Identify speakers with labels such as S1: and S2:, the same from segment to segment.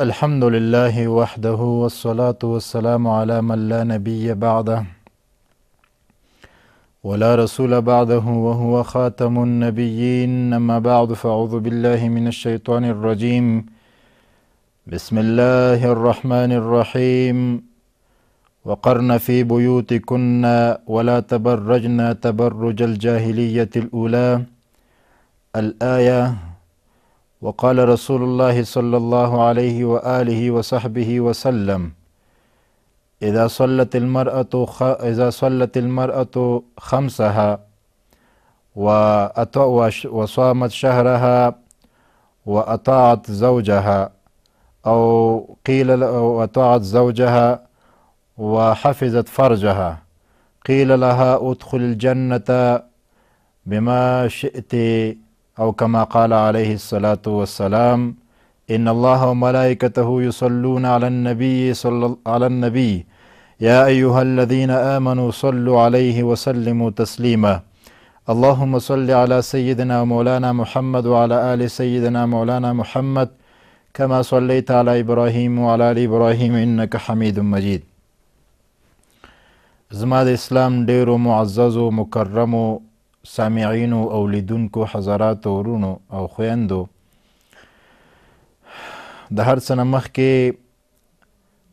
S1: الحمد لله وحده والصلاة والسلام على من لا نبي بعده ولا رسول بعده وهو خاتم النبيين. أما بعد فأعوذ بالله من الشيطان الرجيم. بسم الله الرحمن الرحيم. وقرن في بيوتكن ولا تبرجن تبرج الجاهلية الأولى الآية. وقال رسول الله صلى الله عليه وآله وصحبه وسلم: إذا صلت المرأة خمسها وصامت شهرها وأطاعت زوجها، أو قيل وأطاعت زوجها وحفظت فرجها، قيل لها ادخل الجنة بما شئت، أو كما قال عليه الصلاة والسلام: إن الله وملائكته يصلون على النبي يا أيها الذين آمنوا صلوا عليه وسلموا تسليما. اللهم صل على سيدنا ومولانا محمد وعلى آل سيدنا مولانا محمد كما صليت على إبراهيم وعلى آل إبراهيم إنك حميد مجيد. زما د اسلام ډیرو معززو مکرمو سامعینو او لیدونکو حضراتو ورونو او خویندو، د هر څه نه مخکې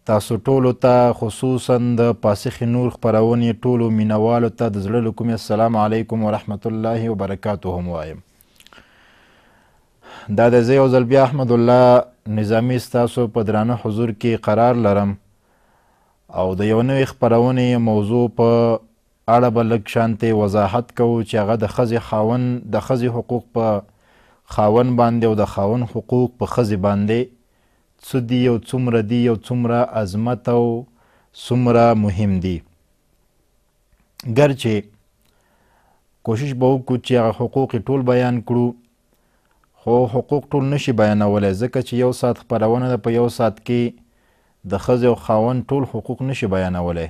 S1: تاسو ټولو ته، خصوصا د پاسخ نور خپرونې ټولو مینوالو ته د زړه له کومې السلام علیکم ورحمت الله وبرکاتو هم وایم. دا د زه یو ځل بیا احمد الله نظامي ستاسو په درانه حضور کې قرار لرم او د یو نوې خپرونې موضوع په اړه به لږ شانتې وضاحت کوو چې هغه د ښځې حقوق په خاوند باندې او د خاوند حقوق په ښځې باندې څه دي او څومره دي او څومره عظمت او څومره مهم دي. ګرچې کوشش به وکړو چې هغه حقوق ټول بیان کړو، خو حقوق ټول نشي بیانولی، ځکه چې یو ساعت خپرونه ده، په یو ساعت کې د ښځې او خاوند ټول حقوق نشي بیانولی.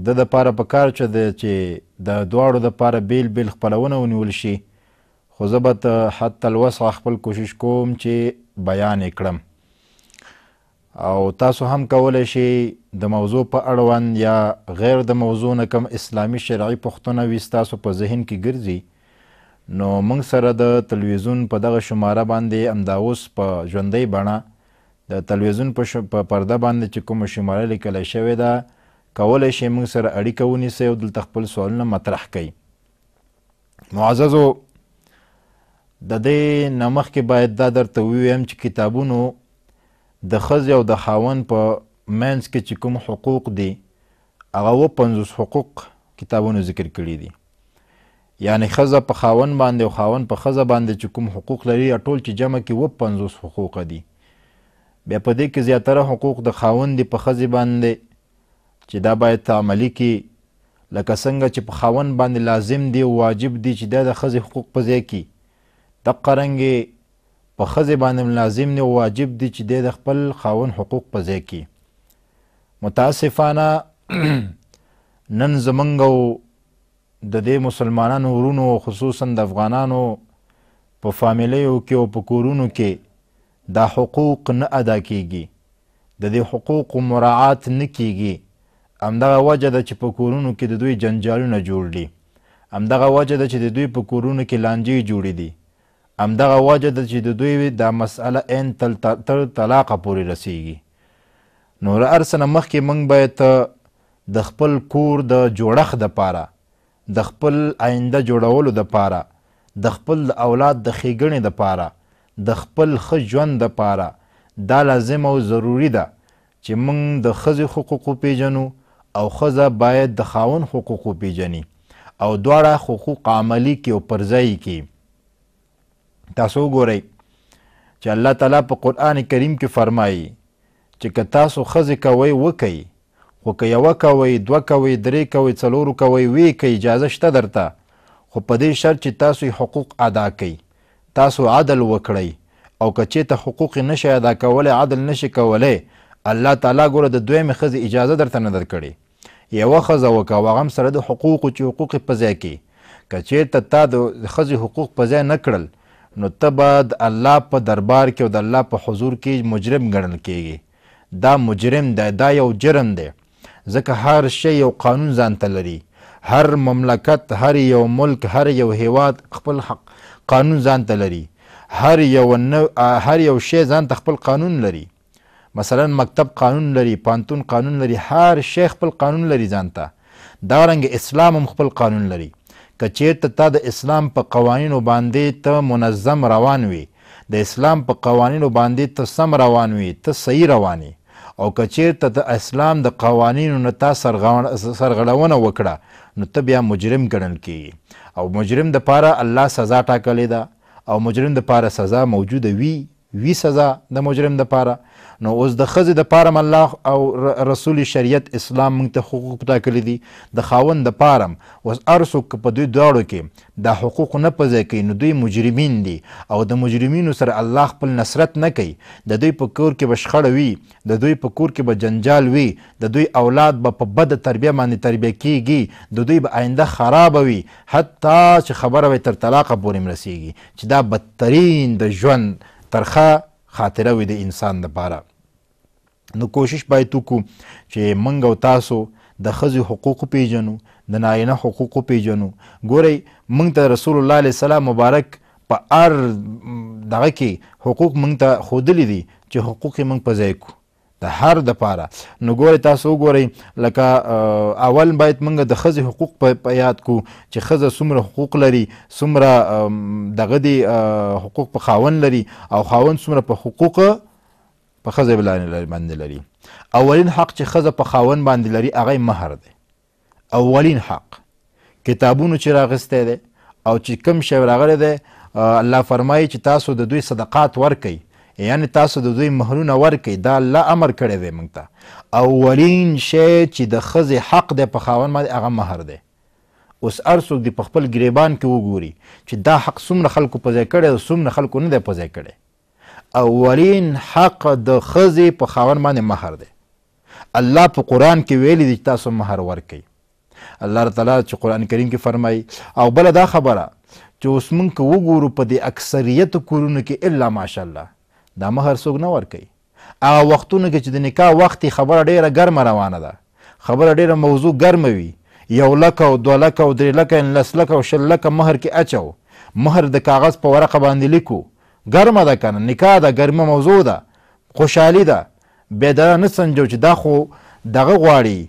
S1: د دپاره پکار چې د دواړو دپاره بیل بیل خپرونه ونیول شي، خو زه به حتی الوسع خپل کوشش کوم چې بیان یې کړم. او تاسو هم کولی شئ د موضوع په اړوند یا غیر د موضوع نه کم اسلامي شرعي پوښتنه وي ستاسو په ذهن کې ګرځي، نو موږ سره د تلویزیون په دغه شماره باندې همدا اوس په ژوندۍ بڼه د تلویزیون په پرده باندې چې کومه شماره لیکلی شوې ده، کولی شئ موږ سره اړیکه ونیسئ او دلته خپل سوالونه مطرح کوئ. معززو، د دې نه مخکې باید دا درته ووایم چې کتابونو د ښځې او د خاوند په منځ کې چې کوم حقوق دي، هغه 50 حقوق کتابونو ذکر کړي دي. یعنی ښځه په خاوند باندې او خاوند په ښځه باندې چې کوم حقوق لري، ټول چې جمع کې 50 حقوق دي. بیا په دې کې زیاتره حقوق د خاوند دي په ښځې باندې چې دا باید عملي کړي، لکه څنګه چې په خاوند باندې لازم دی او واجب دی چې دا د ښځې حقوق په ځای کړي، دقرنګې په ښځې باندې لازم دی او واجب دی چې دی د خپل خاوند حقوق په ځای کړي. متاسفانه نن زمونږ او د دې مسلمانانو ورونو، خصوصا د افغانانو په فامیلیو کې او په کورونو کې دا حقوق نه ادا کیږي، د دې حقوقو مراعات نه کیږي. همدغه وجه ده چې په کورونو کې د دوی جنجالونه جوړ دي، همدغه وجه ده چې د دوی په کورونو کې لانجې جوړې دي، همدغه وجه ده چې د دوی دا مسئله عین تر طلاقه پورې رسیږي. نو له هر څه نه مخکې موږ باید د خپل کور د جوړښت دپاره، د خپل آینده جوړولو دپاره، د خپل اولاد د ښېګڼې دپاره، د خپل ښه ژوند دپاره دا لازم او ضروري ده چې موږ د ښځې حقوق وپېژنو او ښځه باید د خاوند حقوق وپېژني او دواړه حقوق عملي کړي او پر ځای کړي. تاسو وګورئ چې الله تعالی په قرآن کریم کې فرمایي چې که تاسو ښځې کوئ وکئ، خو که یوه کوئ، دوه کوئ، درې کوئ، څلورو کوئ، ویې کوئ، اجازه شته درته، خو په دې شرط چې تاسو حقوق ادا کوئ، تاسو عدل وکړئ. او که چېرته حقوق نشئ ادا کولی، عدل نشئ کولی، الله تعالی ګوره د دویمې ښځې اجازه درته نه درکړې، یوه ښځه وکړه او هغه هم سره د حقوقو چې حقوق یې په ځای کړي. که چېرته تا د ښځې حقوق په ځای نه کړل، نو ته به د الله په دربار کې او د الله په حضور کې مجرم ګڼل کیږي. دا مجرم دی، دا یو جرم دی، ځکه هر شی یو قانون ځان ته لري. هر مملکت، هر یو ملک، هر یو هیواد خپل قانون ځان ته لري. هر یو شی ځان ته خپل قانون لري. مثلا مکتب قانون لري، پانتون قانون لري، هر شی خپل قانون لري ځان ته. دارنګه اسلام هم خپل قانون لري. که چیرته تا د اسلام په قوانینو باندې ته منظم روان وي، د اسلام په قوانینو باندې ته سم روان وي، ته صحیح رواني، او که چیرته د اسلام د قوانینو نه تا سرغړونه وکړه، نو ته بیا مجرم ګڼل کیږي. او مجرم دپاره الله سزا ټاکلې ده، او مجرم دپاره سزا موجوده وي سزا د مجرم دپاره. نو اوس د ښځې دپاره هم الله او رسول شریعت اسلام موږ ته حقوق ټاکلي دي. د خاوند دپاره هم اوس هر څوک په دوی دواړو کې دا حقوق نه په ځای کوي، نو دوی مجرمین دي، او د مجرمینو سره الله خپل نصرت نه کوي. د دوی په کور کې به شخړه وي، د دوی په کور کې به جنجال وي، د دوی اولاد به په بده تربیه باندې تربیه کیږي، د دوی به آینده خرابه وي، حتی چې خبره به تر طلاقه پورې رسیږي، چې دا بدترین د ژوند ترخه خاطره وي د انسان دپاره. نو کوشش باید وکړو چې موږ او تاسو د ښځې حقوق پیژنو، د نارینه حقوق پیژنو. ګورئ موږ ته رسول الله علیه السلام مبارک په هر دغه کې حقوق موږ ته ښودلي دي چې حقوق یې موږ په ځای کړو د هر دپاره. نو ګورئ تاسو وګورئ، لکه اول باید موږ د ښځې حقوق په یاد کړو چې ښځه څومره حقوق لري، څومره دغه دي حقوق په خاوند لري، او خاوند څومره په حقوق په ښځه باندې لري. اولین حق چې ښځه په خاوند باندې لري هغه مهر دی. اولین حق کتابونو چې راغستی دی او چې کوم شی راغلی دی، الله فرمایي چې تاسو د دوی صدقات ورکئ، یعنی تاسو د دوی مهرونه ورکئ. دا الله امر کړی دی موږ ته. اولین شی چې د ښځې حق دی په خاوند باندې هغه مهر دی. اوس هر څوک دې په خپل ګریبان کې وګوري چې دا حق څومره خلکو په ځای کړی او څومره خلکو نه دی په ځای کړی. اولین حق د ښځې په خاوند باندې مهر دی. الله په قرآن کې ویلي دي چې تاسو مهر ورکئ. الله تعالی چې قرآن کریم کې فرمایي. او بله دا خبره چې اوس موږ که وګورو په دې اکثریت کورونو کې الا ماشاءالله دا مهر څوک نه ورکوي. هغه وختونو کې چې د نکاح وخت خبره ډیره ګرمه روانه ده، خبره ډیره موضوع ګرمه وي، 1 لک او 2 لک او 3 لک 10 لک او 20 لک مهر کې اچو، مهر د کاغذ په ورقه باندې لیکو، ګرمه ده کنه، نکاح ده، ګرمه موضوع ده، خوشحالي ده. بیا دا نه سنجو چې دا خو دغه غواړي،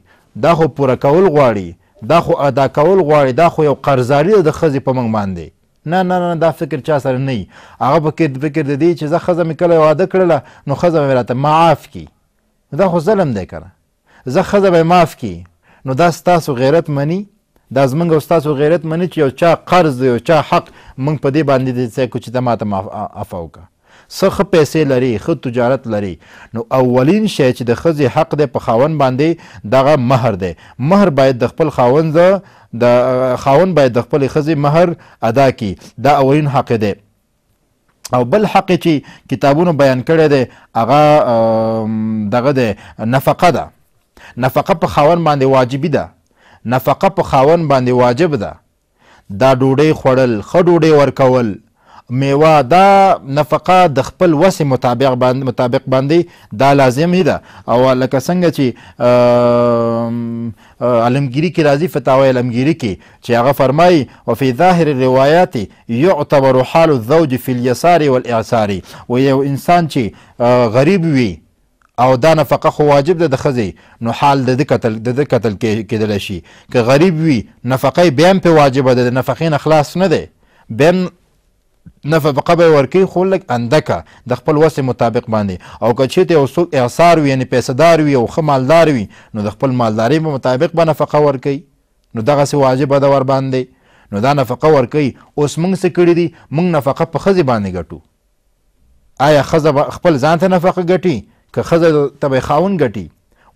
S1: دا خو پوره کول غواړي، دا خو ادا کول غواړي، دا خو یو قرضداري ده د ښځې په موږ باندې. نه نه نه، دا فکر چا سره نه وي. هغه فکر د دې چې زه ښځه مې کله واده کړله نو ښځه مې راته معاف کړي، دا خو ظلم دی که نه. زه ښځه به یې معاف کړي، نو دا ستاسو غیرت مني؟ دا زموږ او ستاسو غیرت مني چې یو چا قرض دی، یو چا حق موږ په دې باندې ځای کړو چې ته ماته عفه وکړه. څه ښه پیسې لري، ښه تجارت لري، نو اولین شی چې د ښځې حق دی په خاوند باندې دغه مهر دی. مهر باید د خپل خاوند باید د خپلې ښځې مهر ادا کړي. دا اولین حق دی. او بل حق چې کتابونو بیان کړی دی هغه دغه دی، نفقه ده. نفقه په خاوند باندې واجبي ده، نفقه په خاوند باندې واجب ده. دا ډوډۍ خوړل، ښه ډوډۍ ورکول، میوه، دا نفقه د خپل وس مطابق باندې دا لازمي ده. او لکه څنګه چې علمگیری کې راځي، فتاوی علمگیری کې چې هغه فرمایي وفي ظاهر الروایات يعتبر حال الزوج في اليسار والاعسار. و یو انسان چې غریب وي او دا نفقه خو واجب ده د ښځې، نو حال د ده قتل کېدلی شي. که غریب وي نفقه بیا هم پې واجبه ده، د نفقې نه خلاص نه دی، بیا هم نفقه به یې ورکوي، خو لږ اندکه د خپل وس مطابق باندې. او که چېرته یو څوک اعصار وي، یعنې پیسهدار وي او ښه مالدار وي، نو د خپل مالدارۍ په مطابق به نفقه ورکوي، نو دغسې واجبه ده ورباندې، نو دا نفقه ورکوي. اوس موږ څه کړي دي؟ موږ نفقه په ښځې باندې ګټو. آیا ښځه به خپل ځان ته نفقه ګټي که ښځه ته به یې خاوند ګټي؟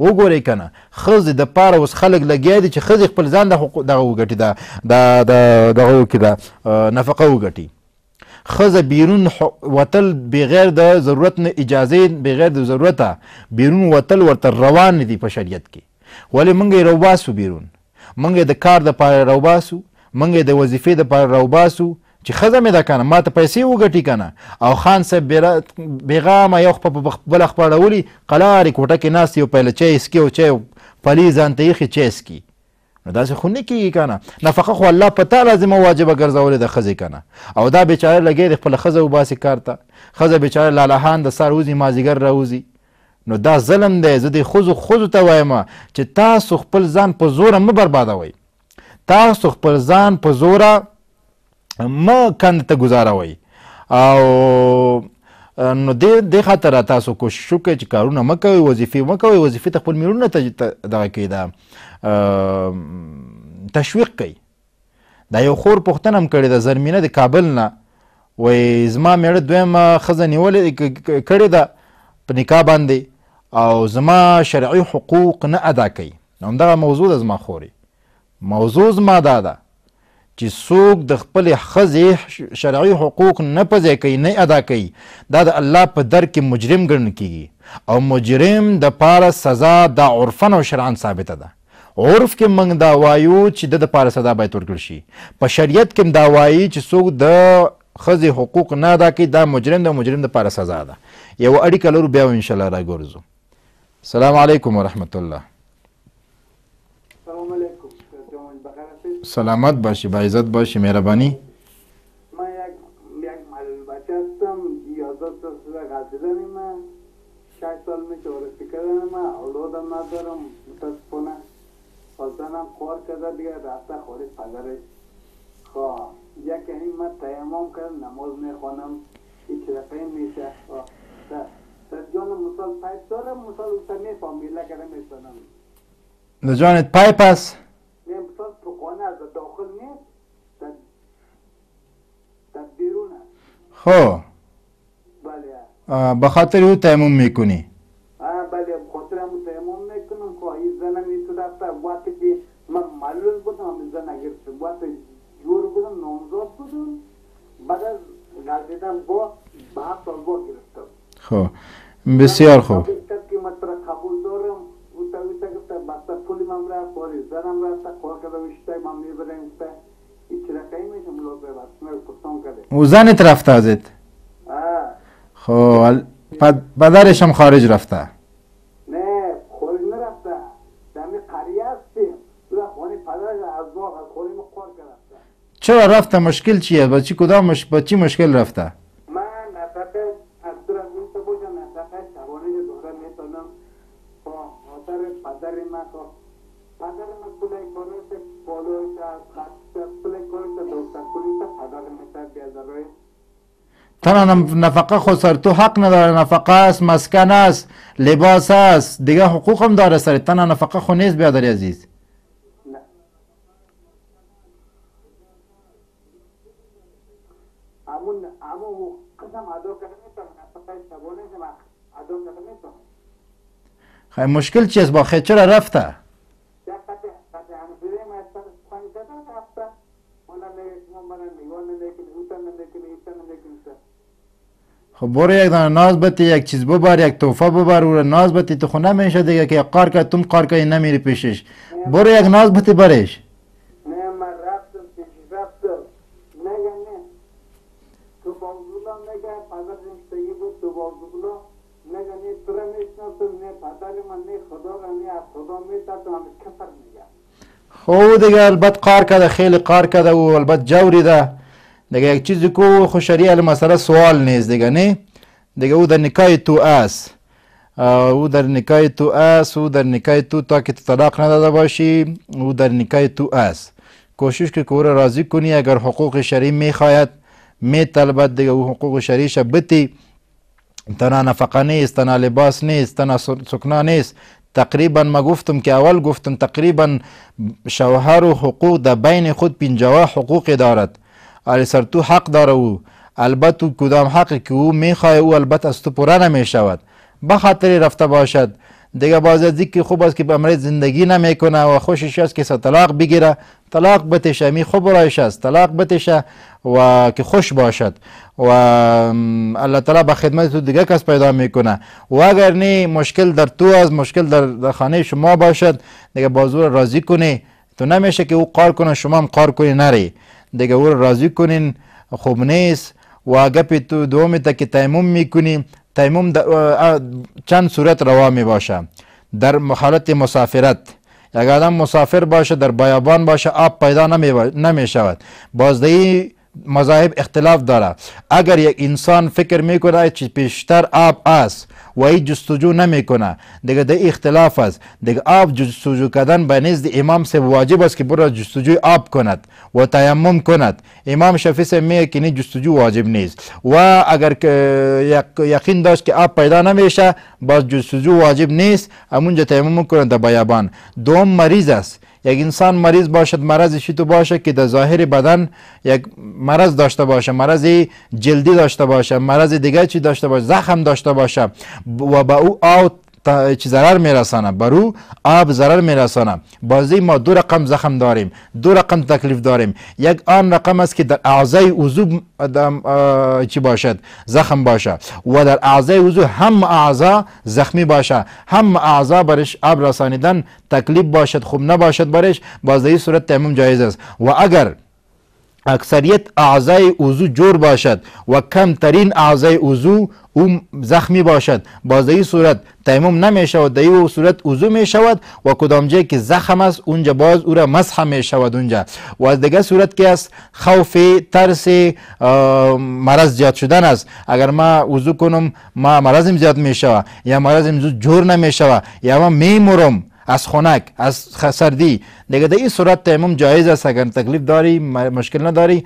S1: وګورئ که نه، ښځې دپاره اوس خلک لګیا دي چې ښځې خپل ځان دغه وګټي، دغه وکړي، دا نفقه وګټي. ښځه بیرون وتل بغیر د ضرورت نه، اجازې بغیر د ضرورته بیرون وتل ورته روان دي په شریعت کې. ولې موږ یې راوباسو بیرون؟ موږ یې د کار دپاره راوباسو، موږ یې د وظیفې دپاره راوباسو چې ښځه مې ده که نه ما ته پیسې وګټي که نه. او خان صاحب بېغامه یو خپه په بله خپه اړولي قلارې کوټه کې ناست یو پیله چای څکي او چای پلي ځان ته ایښي چای څکي. نو داسې خو نه کېږي که نه. نفقه خو الله په تا لازمه واجبه ګرځولې د ښځې که نه. او دا بېچاره لګی د خپله ښځه وباسي کار ته. ښځه بېچاره لالهان د سهار وځي مازدیګر راوځي. نو دا ظلم دی. زه د ښځو ته وایم چې تاسو خپل ځان په زوره مه بربادوئ. تاسو خپل ځان په زوره مه کند ته ګزاروئ. او نو دې خاطره تاسو کوشش وکړئ چې کارونه مه کوئ، وظیفې مه کوئ. وظیفې ته خپل میرونه ته دغه کوي دا تشویق کوي. دا یو خور پوښتنه هم کړې ده زرمینه د کابل نه، وایي زما میړه دویمه ښځه نیولې کړې ده په نکاح باندې او زما شرعي حقوق نه ادا کوي. همدغه موضوع ده زما خورې. موضوع زما دا ده چې څوک د خپلې ښځې شرعي حقوق نه په ځای کوي نه ادا کوي، دا د الله په در کې مجرم ګڼل کیږي. او مجرم دپاره سزا دا عرفن او شرعن ثابته ده. عرف کې موږ دا وایو چې د دپاره سزا باید ورکړل شي. په شریعت کې هم دا وایي چې څوک د ښځې حقوق نه ادا کوي دا مجرم ده، مجرم دپاره سزا ده. یوه اړیکه لرو بیا انشاءالله راګرځو. السلام علیکم ورحمت الله. سلامت باشی، با عزت باشی، مهربانی.
S2: من یک معلول بچه هستم، 11 سال غزیدنیم، 6 سال میشه ورسی کردنم، اولادم ندارم متاسفانه. زنم کار کرده دیگه رفته خارج پدرش. خواه یکی من تیمم کردم نماز میخوانم هیچ رقم میشه. در جان مثال پایپ دارم، مثال اوستا میفهمیله کرده میسنم.
S1: در جانت پایپ هست؟
S2: نه مثال تو خانه از داخل نیست، در بیرون هست.
S1: خب
S2: بله.
S1: بخاطر او تیمم میکنی؟
S2: بله بخاطر همون تیمم میکنم که این زنم این رفته وقتی که من معلول بودم همین زن نگرفته وقتی جور بودم نامزاد بودم بعد از گردیدم با 7 سال با گرفتم.
S1: خب بسیار خوب.
S2: که من ترا قبول دارم اوستا گفته بسته پولی من رفت باری زنم رفته کار کرده وشته من میبرم اوستا هیچ رقمی میشه ملوک ببست من پرسان کرده.
S1: او زنت رفته ازت؟ خب پدرش هم خارج رفته؟
S2: نه خارج نرفته، دمی قریه هستیم خانه پدرش از باغ از خانه ما کار کرده.
S1: چرا رفته؟ مشکل چیه؟ با چی مشکل رفته؟
S2: من نفقه از دور از اونسته باشم نفقه شبانه دوره میتونم با خاطر پدر من که پدر من پوله کارش پالوش از خطه پوله کارش دوسته پولیسه پدر میشه بیازروی
S1: تنها نفقه خود سر تو حق نداره. نفقه است، مسکن است، لباس است، دیگه حقوق هم داره سر. تنها نفقه خود نیست بیادری عزیز.
S2: نه همون قسم ادا کرده میتونم نفقه شبانه ادا کرده میتونم.
S1: خیلی مشکل چیست با خیلی چرا رفته؟ خب برو یک دانه ناز بتی، یک چیز ببر، یک توفه ببر او را ناز بتی. تو خود نمیشه دیگه که قار کرد تم قار کنی نمیری پیشش. برو یک ناز بتی برش.
S2: نه من رفتم پیشش رفتم نگه نه تو بازولا نگه پدر زمستگی بود تو بازولا نگه نه تو را میشناسم نه پدر من نه خدا را نه از خدا میترسم همه کفر میگه.
S1: خب دیگه البته قار کرده، خیلی قار کرده و البته جوری ده دیگه. یک چیزی که خو شریعه مسئله سوال نیست دیگه. نه دیگه او در نکاح تو است، او در نکاح تو است، او در نکاح تو تا که طلاق نداده باشی او در نکاح تو است. کوشش که او را راضی کنی. اگر حقوق شرعی میخواید میطلبد دیگه او حقوق شرعیش بتی. تنها نفقه نیست، تنها لباس نیست، تنها سکنا نیست. تقریبا ما گفتم که اول گفتم تقریبا شوهر و حقوق در بین خود 50 حقوق دارد. آلی سر تو حق داره او. البته کدام حقی که او میخواه او البته از تو پوره نمیشود. بخاطر رفته باشد دیگه باز از که خوب است که به امر زندگی نمیکنه و خوشش است که طلاق بگیره. طلاق بتشه می خوب رایش است. طلاق بتشه و که خوش باشد و الله تعالی به خدمت تو دیگه کس پیدا میکنه. و اگر نه مشکل در تو است، مشکل در خانه شما باشد دیگه بازو را راضی کنی. تو نمیشه که او قار کنه شما هم قار کنی نری. دیگه او را راضی کنین خب نیست و گپ دوم تا که تیمم میکنی، تیمم چند صورت روا می باشه. در حالت مسافرت، اگر آدم مسافر باشه در بیابان باشه آب پیدا نمی شود. بازدهی مذاهب اختلاف داره. اگر یک انسان فکر میکنه که پیشتر آب است و این جستجو نمیکنه، دیگه ده اختلاف است. دیگه آب جستجو کردن به نزد امام سے واجب است که برای جستجوی آب کند و تیمم کند. امام شافعی سے میگه که این جستجو واجب نیست و اگر یقین داشت که آب پیدا نمیشه باز جستجو واجب نیست، همونجا تیمم کند در بیابان. دوم مریض است. یک انسان مریض باشد، مرضی تو باشه که در ظاهر بدن یک مرض داشته باشه، مرض جلدی داشته باشه، مرض دیگه چی داشته باشه، زخم داشته باشه و با او آب چی ضرر میرسانه، برو آب ضرر میرسانه. بازی ما دو رقم زخم داریم، دو رقم تکلیف داریم. یک آن رقم است که در اعضای عضو چی باشد، زخم باشه و در اعضای عضو هم اعضا زخمی باشه، هم اعضا برش آب رسانیدن تکلیف باشد، خوب نباشد برش، بازی صورت تیمم جایز است. و اگر اکثریت اعضای عضو جور باشد و کم ترین اعضای عضو او زخمی باشد، باز این صورت تیمم نمی شود، در این صورت وضو می شود و کدام جایی که زخم است اونجا باز او را مسح می شود اونجا. و از دیگه صورت که است خوف ترس مرض زیاد شدن است. اگر ما وضو کنم ما مرضم زیاد می شود یا مرضم جور نمی شود یا ما می مرم از خنک از سردی، دیگه در این صورت تیمم جایز است. اگر تکلیف داری مشکل نداری،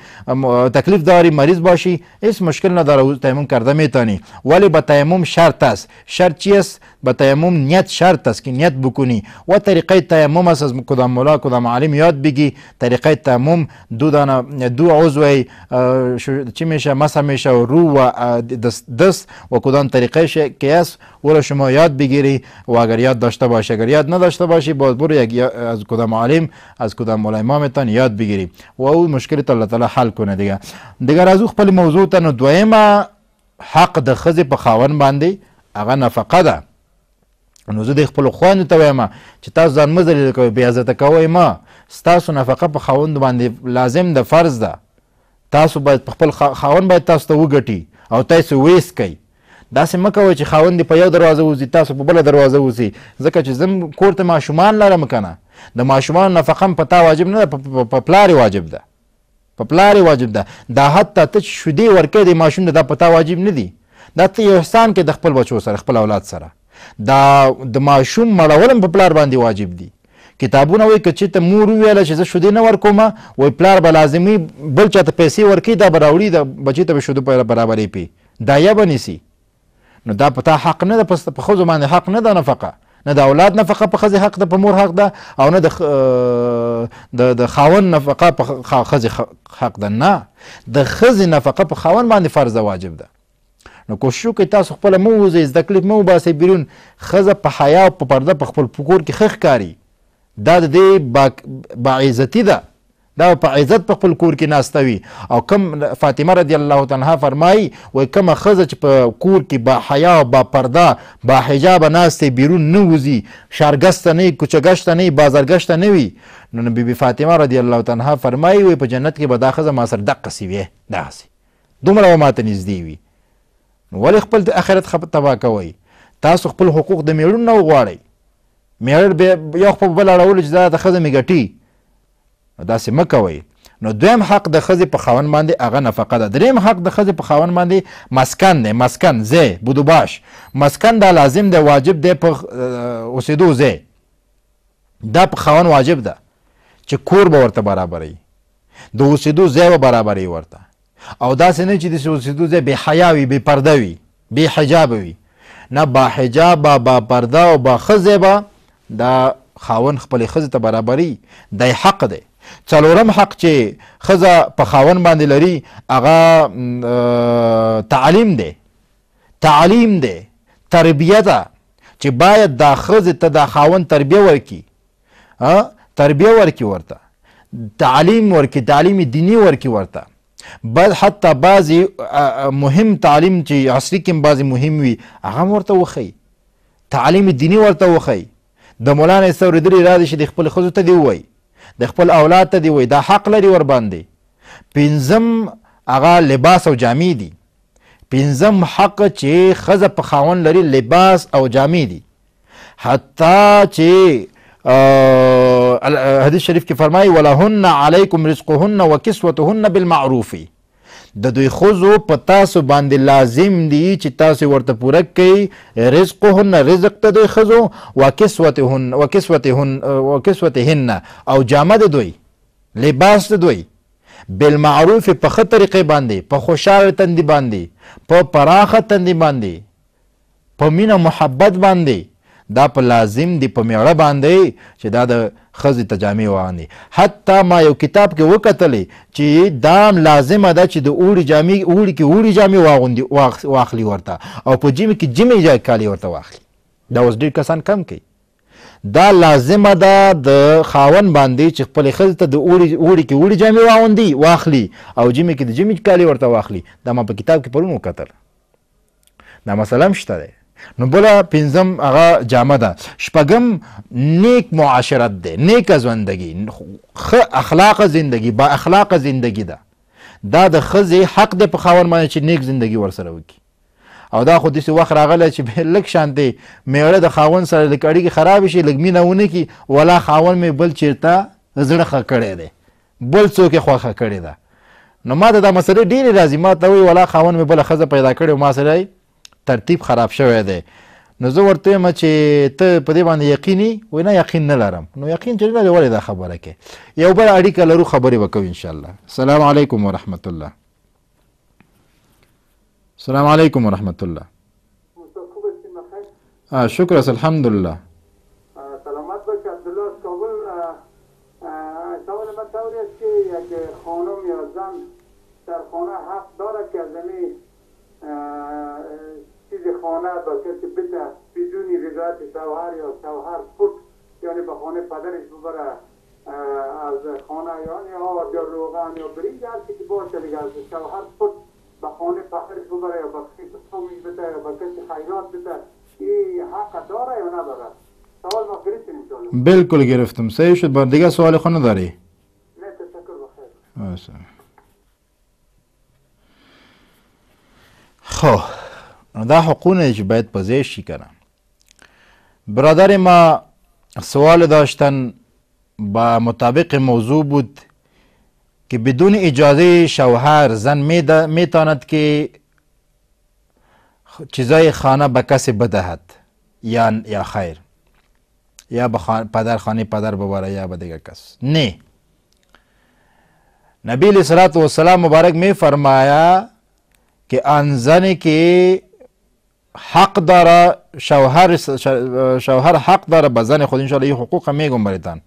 S1: تکلیف داری مریض باشی هیچ مشکل نداره، تیمم کرده میتونی. ولی با تیمم شرط است. شرط چی است؟ با تیمم نیت شرط است که نیت بکنی و طریقه تیمم است. از کدام مولا کدام عالم یاد بگی طریقه تیمم. دو عضو چی میشه مسح میشه و رو و دست و کدام طریقه که است او را شما یاد بگیری و اگر یاد داشته باشی، اگر یاد نداشته باشی باز برو از کدام عالم از کدام مولا امامتان یاد بگیری و او مشکلت الله تعالی حل کنه. دیگر از او خپل موضوع ته نو دویمه حق د ښځې په خاوند باندې هغه نفقه ده. نو زه د خپلو خویندو ته وایم چې تاسو ځان مه ذلیله کوئ، بې عزته کوئ مه. ستاسو نفقه په خاوند باندې لازم ده، فرض ده. تاسو باید په خپل خاوند باید تاسو ته وګټي او تاسو ویست کوئ. داسې مه کوئ چې خاوند دې په یو دروازه وځي تاسو په بله دروازه وځئ، ځکه چې زه کور ته ماشومان لرم که نه، د ماشومانو نفقه هم په تا واجب نه ده، په پلار واجب ده، په پلار واجب ده. دا حتی ته چې شیدې ورکوې د ماشوم دا په تا واجب نه دي، دا ته یو احسان کې د خپل بچو سره خپل اولاد سره. دا د ماشوم مړول هم په پلار باندې واجب دي. کتابونه وایي که چېرته مور وویله چې زه شیدې نه ورکوم، وایي پلار به لازمي بل چا ته پیسې ورکوي، دا به راوړي د بچي ته به شیدو برابرې پي، دایه به نیسي. نو دا په تا حق نه ده، په ښځو باندې حق نه ده نفقه، نه د اولاد نفقه په ښځې حق ده، په مور حق ده، او نه د خاوند نفقه په ښځې حق ده. نه، د ښځې نفقه په خاوند باندې فرض ده، واجب ده. نو کوشش وکړئ تاسو خپله مه ووځئ، زده کړې مه وباسئ بیرون. ښځه په حیا او په پرده په خپل کور کې ښه ښکاري، دا د دې باعزتي ده، دا په عزت په خپل کور کې ناسته وي. او کم فاطمه رضی الله تعالی عنها فرمایي وایي کومه ښځه چې په کور کې با حیا او با پرده با حجابه ناستې بیرون نه وځي، شارګسته نه وي، کوچهګشته نه وي، بازارګشته نه وي، نو بیبي فاطمه رضی الله تعالی عنها فرمایي وایي په جنت کې به دا ښځه ما سره دقسې وي، داسې دومره به ماته نږدې وي. نو ولې خپل د آخرت تباه کوئ؟ تاسو خپل حقوق د میړونو نه وغواړئ. میړه یو خپل بل اړولو چې دا د ښځه مې ګټي، داسې مه کوئ. نو دویم حق د ښځې په خاوند باندې هغه نفقه ده. دریم حق د ښځې په خاوند باندې مسکن دی. مسکن ځای بودوباش، مسکن دا لازم دی، واجب دی په اوسېدو ځای. دا په خاوند واجب ده چې کور به ورته برابروي، د اوسېدو ځای به برابروي ورته، او داسې نه چې د اوسېدو ځای بې حیا وي، بې پرده وي، بې حجابه وي. نه، با حجابه با پرده او با ښځې به دا خاوند خپلې ښځې ته برابري، دی حق دی. څلورم حق چې ښځه په خاوند باندې لري هغه تعلیم دی. تعلیم دی، تربیه ده چې باید دا ښځې ته دا خاوند تربیه ورکړي، تربیه ورکړي ورته، تعلیم ورکړي، تعلیم دیني ورکړي ورته. بل حتی بعضې مهم تعلیم چې عصري کې بعضې مهم وي هغه هم ورته وښیي، تعلیم دیني ورته وښیي. د مولانا ایسه اورېدلي را دي چې د خپلو ښځو ته دې ووایي، د خپل اولاد ته دې ووایي، دا حق لري ورباندې. پنځم هغه لباس او جامې دي. پنځم حق چې ښځه په خاوند لري لباس او جامې دي، حتی چې حدیث شریف کې فرمایي ولهن علیکم رزقهن وکسوتهن بالمعروف، د دوی ښځو په تاسو باندې لازم دي چې تاسو ورته پوره کړئ رزقهن رزق د دوی ښځو وکسوتهن او جامه د دوی لباس د دوی بالمعروف په ښه طریقې باندې، په خوشحاله تندي باندې، په پراخه تندي باندې، په مینه محبت باندې، دا په لازم دی په میړه باندې چې دا د ښځې ته جامې واغوندي. حتی ما یو کتاب کې وکتلې چې دا لازمه ده چې د اوړي کې اوړي جامې واخلي ورته، او په ژمي کې ژمي کالي ورته واخلي. دا اوس ډېر کسان کم کوي. دا لازمه ده د خاوند باندې چې خپلې ښځې ته د اوړي کې اوړي جامې واخلي او ژمي کې د ژمي کالي ورته واخلي. دا ما په کتاب کې پرون وکتل. دا مسله هم شته دی. نو بله پنځم هغه جامه ده. شپږم نیک معاشرت دی، نیکه زندگی، ښه اخلاقه زندگی، با اخلاقه زندگی ده. دا د ښځې حق دی په خاوند باندې چې نیک زندگی ورسره وکړي. او دا خو داسې وخت راغلی چې لږ شانتې میړه د خاوند سره لږ اړیکې خرابې شي، لږ مینه ونه کړي، ولا خاوند مې بل چېرته زړه ښه کړی دی، بل څوک یې خوښه کړې ده. نو ما ته دا مسلې ډېرې راځي، ما ته وایي ولا خاوند مې بله ښځه پیدا کړې او ما سره ترتیب خراب شوی دی. نو زه ورته وایم چې ته په دې باندې یقیني؟ وایي نه یقین نه لرم. نو یقین چې نه لرې ولې دا خبره کوې؟ یو بله اړیکه لرو، خبرې به کوو انشاءالله. السلام علیکم ورحمت الله. السلام علیکم ورحمت الله. شکر است الحمدلله.
S2: سلامت باش. عبدالله از کابل. سوال من طوری است که یک خانم یا زن در خانه حق داره که زمین چیز خانه با کسی بده بدون رضایت شوهر یا شوهر فوت، یعنی به خانه پدرش ببره از خانه یعنی آرد یا روغن یا برنج هر چی که باشه دیگه، از شوهر فوت به خانه پدرش ببره یا به کسی سومی بده یا به کسی خیرات بده، این حق داره یا نداره؟ سوال ما گرفتیم انشاءالله.
S1: بالکل گرفتم. صحیح شد. بر دیگه سوال خود نداری؟
S2: نه تشکر بخیر.
S1: خب دا حقونه چې باید په ځای شي کنه. برادر ما سوال داشتن با مطابق موضوع بود که بدون اجازه شوهر زن میتواند که چیزای خانه به کسی بدهد یا خیر، یا به خانه پدر ببره یا به دیگر کس. نه، نبی علیه الصلاة والسلام مبارک می فرمایا که آن زنی که حق داره شوهر حق داره به زن خود، انشاءالله این حقوق میگم برایتان،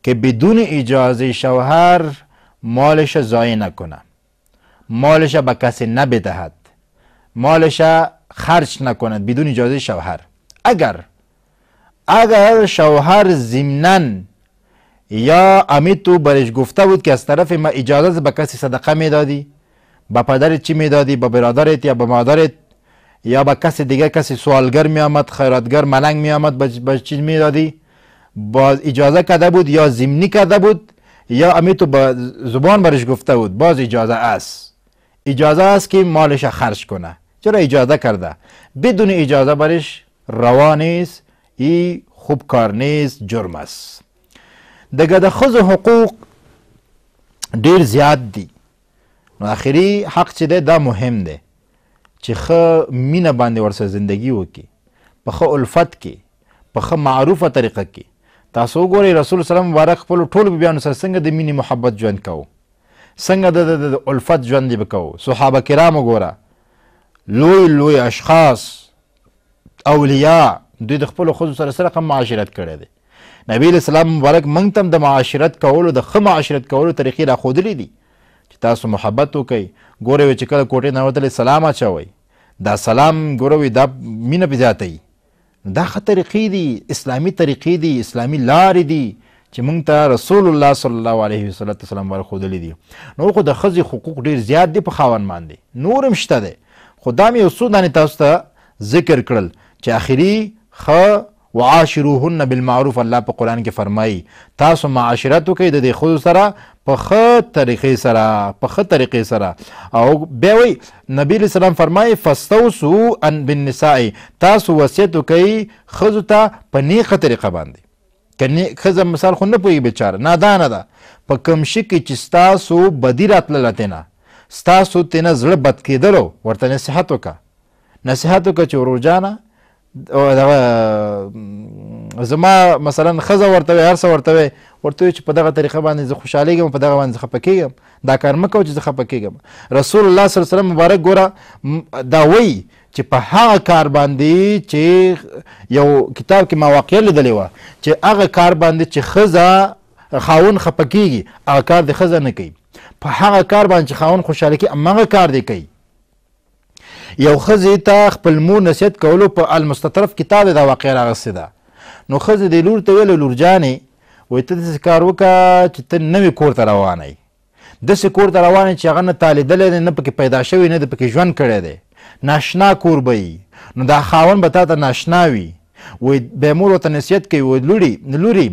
S1: که بدون اجازه شوهر مالش ضایع نکنه، مالش به کسی نبدهد، مالش خرج نکند بدون اجازه شوهر. اگر شوهر ضمناً یا امیتو برش گفته بود که از طرف ما اجازه به کسی صدقه میدادی، با پدرت چی میدادی، با برادرت یا با مادرت یا با کسی دیگه، کسی سوالگر می آمد، خیراتگر ملنگ می آمد، با چیز میدادی، باز اجازه کرده بود یا ضمنی کرده بود یا امیتو با زبان برش گفته بود، باز اجازه است که مالش خرج کنه. چرا اجازه کرده؟ بدون اجازه برش روا نیست، ای خوب کار نیست، جرم است. دیگه د ښځو حقوق ډیر زیات دي. نو آخري حق چې دی دا مهم دی چې ښه مینه باندې ورسره زندگی وکړي، په ښه الفت کې، په ښه معروفه طریقه کې. تاسو وګورئ رسول صلی الله مبارک خپلو ټولو بیبیانو سره څنګه د مینې محبت ژوند کوو، څنګه د الفت ژوند به کوو. صحابه کرام وګوره، لوی اشخاص اولیاء، دوی د خپلو ښځو سره څه رقم معاشرت کړی دی. نبی علیه السلام مبارک موږ ته هم د معاشرت کولو، د ښه معاشرت کولو طریقې راښودلې دي چې تاسو محبت وکئ. ګورئ چې کله کوټې نه وتلې سلام اچوئ، دا سلام ګوروئ دا مینه پې زیاتوي. دا ښه طریقې دي، اسلامي طریقې دي، اسلامي لارې دي چې موږ ته رسول الله صلی الله علیه وسلم مبارک ښودلې دي. نو خو د ښځې حقوق ډېر زیات دي په خاوند باندې، نور هم شته دی، خو دا مې یو څو دانې تاسو ته ذکر کړل چې آخري ښه وعاشروهن بالمعروف. الله په قرآن کې فرمایي تاسو معاشرت وکئ د دې ښځو سره په ښه طریقې سره او بیا وایي نبي علیه السلام فرمایي فاستوصوا بالنساء، تاسو وصیت وکئ ښځو ته په نیغه طریقه باندې. که ښځه مثال خو نه پوهېږي بیچاره نادانه ده، په کوم شي کې چې ستاسو بدي راتلله تېنه، ستاسو تېنه زړه بد کېدلو، ورته نصیحت وکړه چې ورور جانه زما مثلا ښځه ورته وایي هر څه ورته وایي چې په دغه طریقه باندې زه خوشحالیږم، په دغه باندې زه خفه کېږم، دا کار مه کوه چې زه خفه کېږم. رسول الله صلی الله علیه وسلم مبارک ګوره دا وایي چې په هغه کار باندې چې یو کتاب کې ما واقعه لیدلې وه چې هغه کار باندې چې ښځه خاوند خفه کېږي هغه کار د ښځه نه کوي، په هغه کار باندې چې خاوند خوشحاله کېږي هماغه کار دی کوي. یو ښځې ته خپل مور نصیحت کولو په المستطرف کتاب دا واقعه راغستې ده. نو ښځې دې لور ته ویله لور جانې وایي ته داسې کار وکړه چې ته نوې کور ته روانه یې، داسې کور ته روانه یې چې هغه نه تالیدلی دی، نه پکې پیدا شوی، نه د پکې ژوند کړی دی، ناشنا کور به وي. نو دا خاوند به تا ته ناشنا وي. وایي بیا مور ورته نصیحت کوي وایي لورې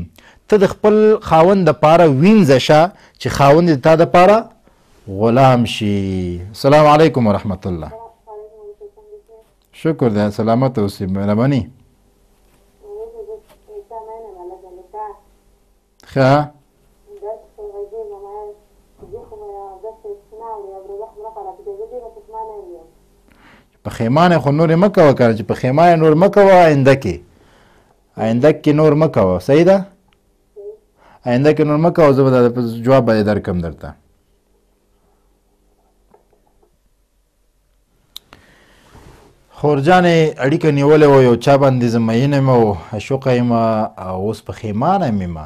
S1: ته د خپل خاوند دپاره وینځه شه چې خاوند د تا دپاره غلام شي. السلام علیکم ورحمت الله. شکر دی سلامت اوسې مهرباني. ښه پښیمانه خو نور مه کوه کنه چې پښیمانه نور مه کوه آینده کې نور مه کوه. صحیح ده آینده کې نور مه کوه. زه به د جواب به درکم درته. خورجانې اړیکه نیولې وه یو چا باندې زه مین یم او عشوقه یم او اوس پښیمانه یم،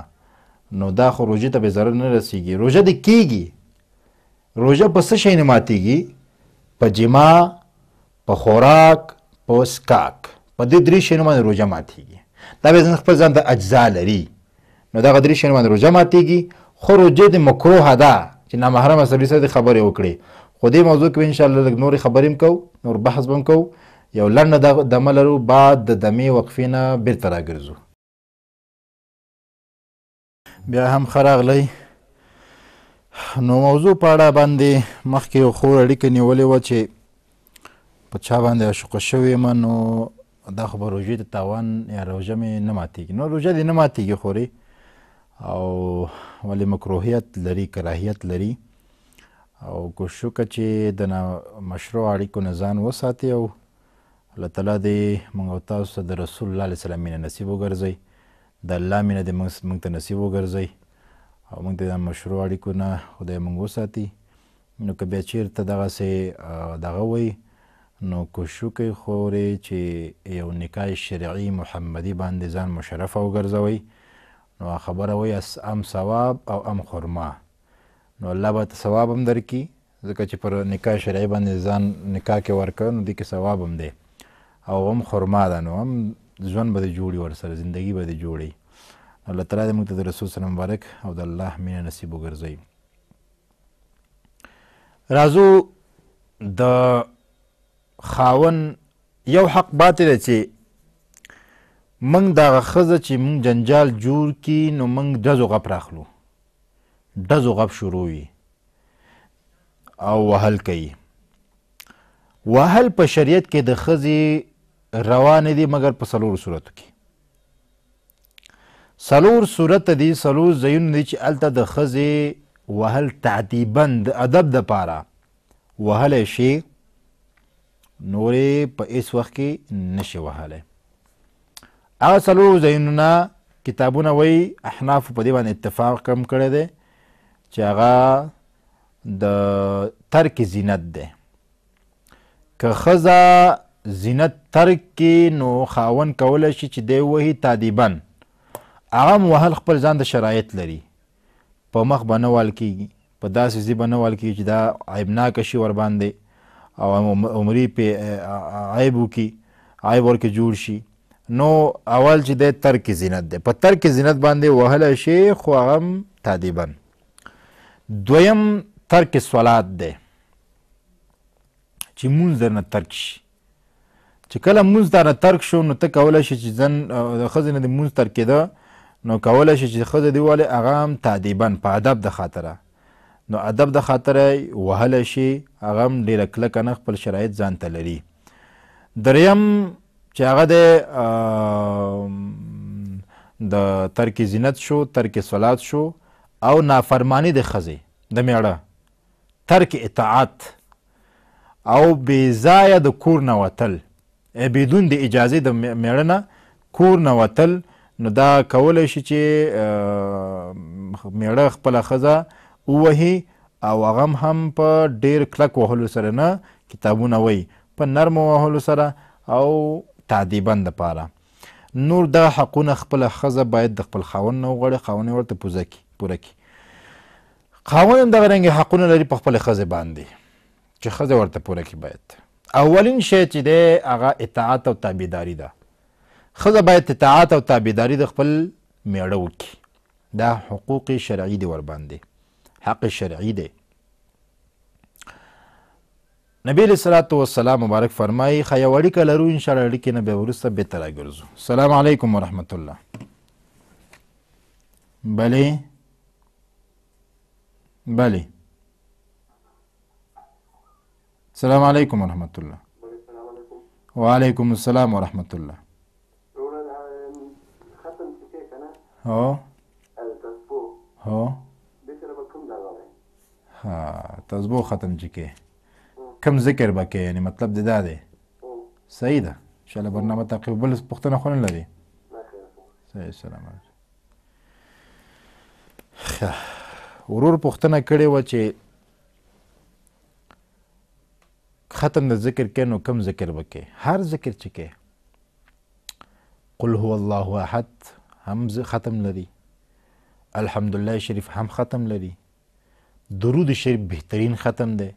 S1: نو دا خو روژې ته بې ضرر نه رسېږي. روژه دې کېږي، روژه په څه شی نه ماتېږي؟ په جما، په خوراک، په څښاک، په دې درې شیانو باندې روژه ماتېږي. دا بیا خپل ځان ته اجزا لري، نو دغه درې شیانو باندې روژه ماتېږي. خو روژه د مکروهه ده چې نامحرمه سړي سره دې خبرې وکړي. خو دې موضوع کې به انشاءالله لږ نورې خبرې هم کوو، نور بحث به هم کوو. یو لنډه دمه لرو، بعد د دمې وقفې نه بېرته راګرځو. بیا هم ښه راغلی. نو موضوع په اړه باندې مخکې یو خور اړیکه نیولې وه چې په چا باندې عشقه شوې یم، نو دا خو به روژې ته تاوان یا روژه مې نه ماتېږي. نو روژه دې نه ماتېږي خورې، او ولې مکروهیت لري، کراهیت لري، او کوشش وکړه چې د نامشروع اړیکو نه ځان وساتې او الله تعالی دې موږ او تاسو ته د رسول الله علیه وسلم مینه نصیب وګرځوي، د الله مینه دې موږ ته نصیب وګرځوي او موږ د مشروع اړیکو نه خدای موږ وساتي. نو که بیا چېرته دغسې دغه وی نو کوشش وکړئ خورې چې یو نکاح شرعي محمدي باندې ځان مشرفه وګرځوئ. نو خبره وی ام ثواب او ام خرما، نو الله به ته ثواب هم درکړي ځکه چې پر نکاح شرعي باندې ځان نکاح کې ورکړه نو دې کې ثواب هم دی، او هم خرما ده، نو هم ژوند به دې جوړي ورسره، زندګي به دې جوړي. الله تعالی دې موږ ته د رسول صلی الله علیه وسلم مبارک او د الله مینه نصیب وګرځوي. راځو د خاون یو حق پاتې دی چې موږ دغه ښځه چې موږ جنجال جوړ کي نو موږ ډزو غپ راخلو، ډزو غپ شروع وي او وهل کوي. وهل په شریعت کې د ښځې روا نه دي مګر په څلورو صورتو کې. څلور صورت دي، څلور ځایونه دي چې هلته د ښځې وهل تعدیبا د ادب دپاره وهلی شي، نورې په هېڅ وخت کې نشي وهلی. هغه څلورو ځایونو کتابونه وایي احنافو په دې باندې اتفاق کم کړی دی چې هغه د ترک زینت دی. که ښځه زینت ترک کړي نو خاوند کولی شي چې دی وهي تعدیبا. هغه هم وهل خپل ځان د شرایط لري، په مخ به نه وال کېږي، په داسې ځای به نه وال کېږي چې دا عیبناکه شي ورباندې او عمري پې عیب وکړي، عیب ورکې جوړ شي. نو اول چې دی ترک زینت دی، په ترک زینت باندې وهلی شي خو هغه هم تعدیبا. دویم ترک صلات دی چې مونځ درنه ترک شي، چې کله مونځ درنه ترک شو نو ته کولی شي چې ځن د ښځې نه د مونځ ترک کېده نو کولی شي چې ښځه دې ولې هغه هم تعدیبا په ادب د خاطره نو ادب د خاطره وهلی شي هغه هم ډېره کلکه نه خپل شرایط ځان ته لري. دریم چې هغه د ترک زینت شو، ترک صلات شو او نافرمانی د ښځې د میړه، ترک اطاعت او بېځایه د کور نه وتل بدون د اجازې د میړه نه کور نه وتل، نو دا کولی شي چې میړه خپله ښځه ووهي او هغه هم په ډېر کلک وهلو سره نه، کتابونه وایي په نرمو وهلو سره او تعدیبا دپاره. نور دغه حقونه خپله ښځه باید د خپل خاوند نه وغواړي، خاوند یې ورته پوره کړي. خاوند هم دغه رنګې حقونه لري په خپلې ښځې باندې چې ښځه ورته پوره کړي. باید اولین شی چې دی هغه اطاعت او تابعداري ده. ښځه باید اطاعت او تابعداري د خپل میړه وکړي، دا حقوق شرعي دی ورباندې، حق شرعي دی. نبی علیه الصلاة والسلام مبارک فرمایي ښه یو اړیکه لرو انشاءالله اړیکې نه بیا وروسته بېرته راګرځو. السلام علیکم ورحمت الله. بلې بلې السلام علیکم ورحمت الله. وعلیکم السلام ورحمت الله. هو هو ها تسبو ختم چې کې کم ذکر به کې، یعنی مطلب د دا دی صحیح ده. انشاءالله برنامه تعقیب. بل پوښتنه خو نه لري؟ صحیح. سلام علیکم. ورور پوښتنه کړې وه چې ختم د ذکر کې نو کم ذکر به کې؟ هر ذکر چې کې قل هو الله احد هم ختم لري، الحمدلله شریف هم ختم لري، درود شریف بهترین ختم دی،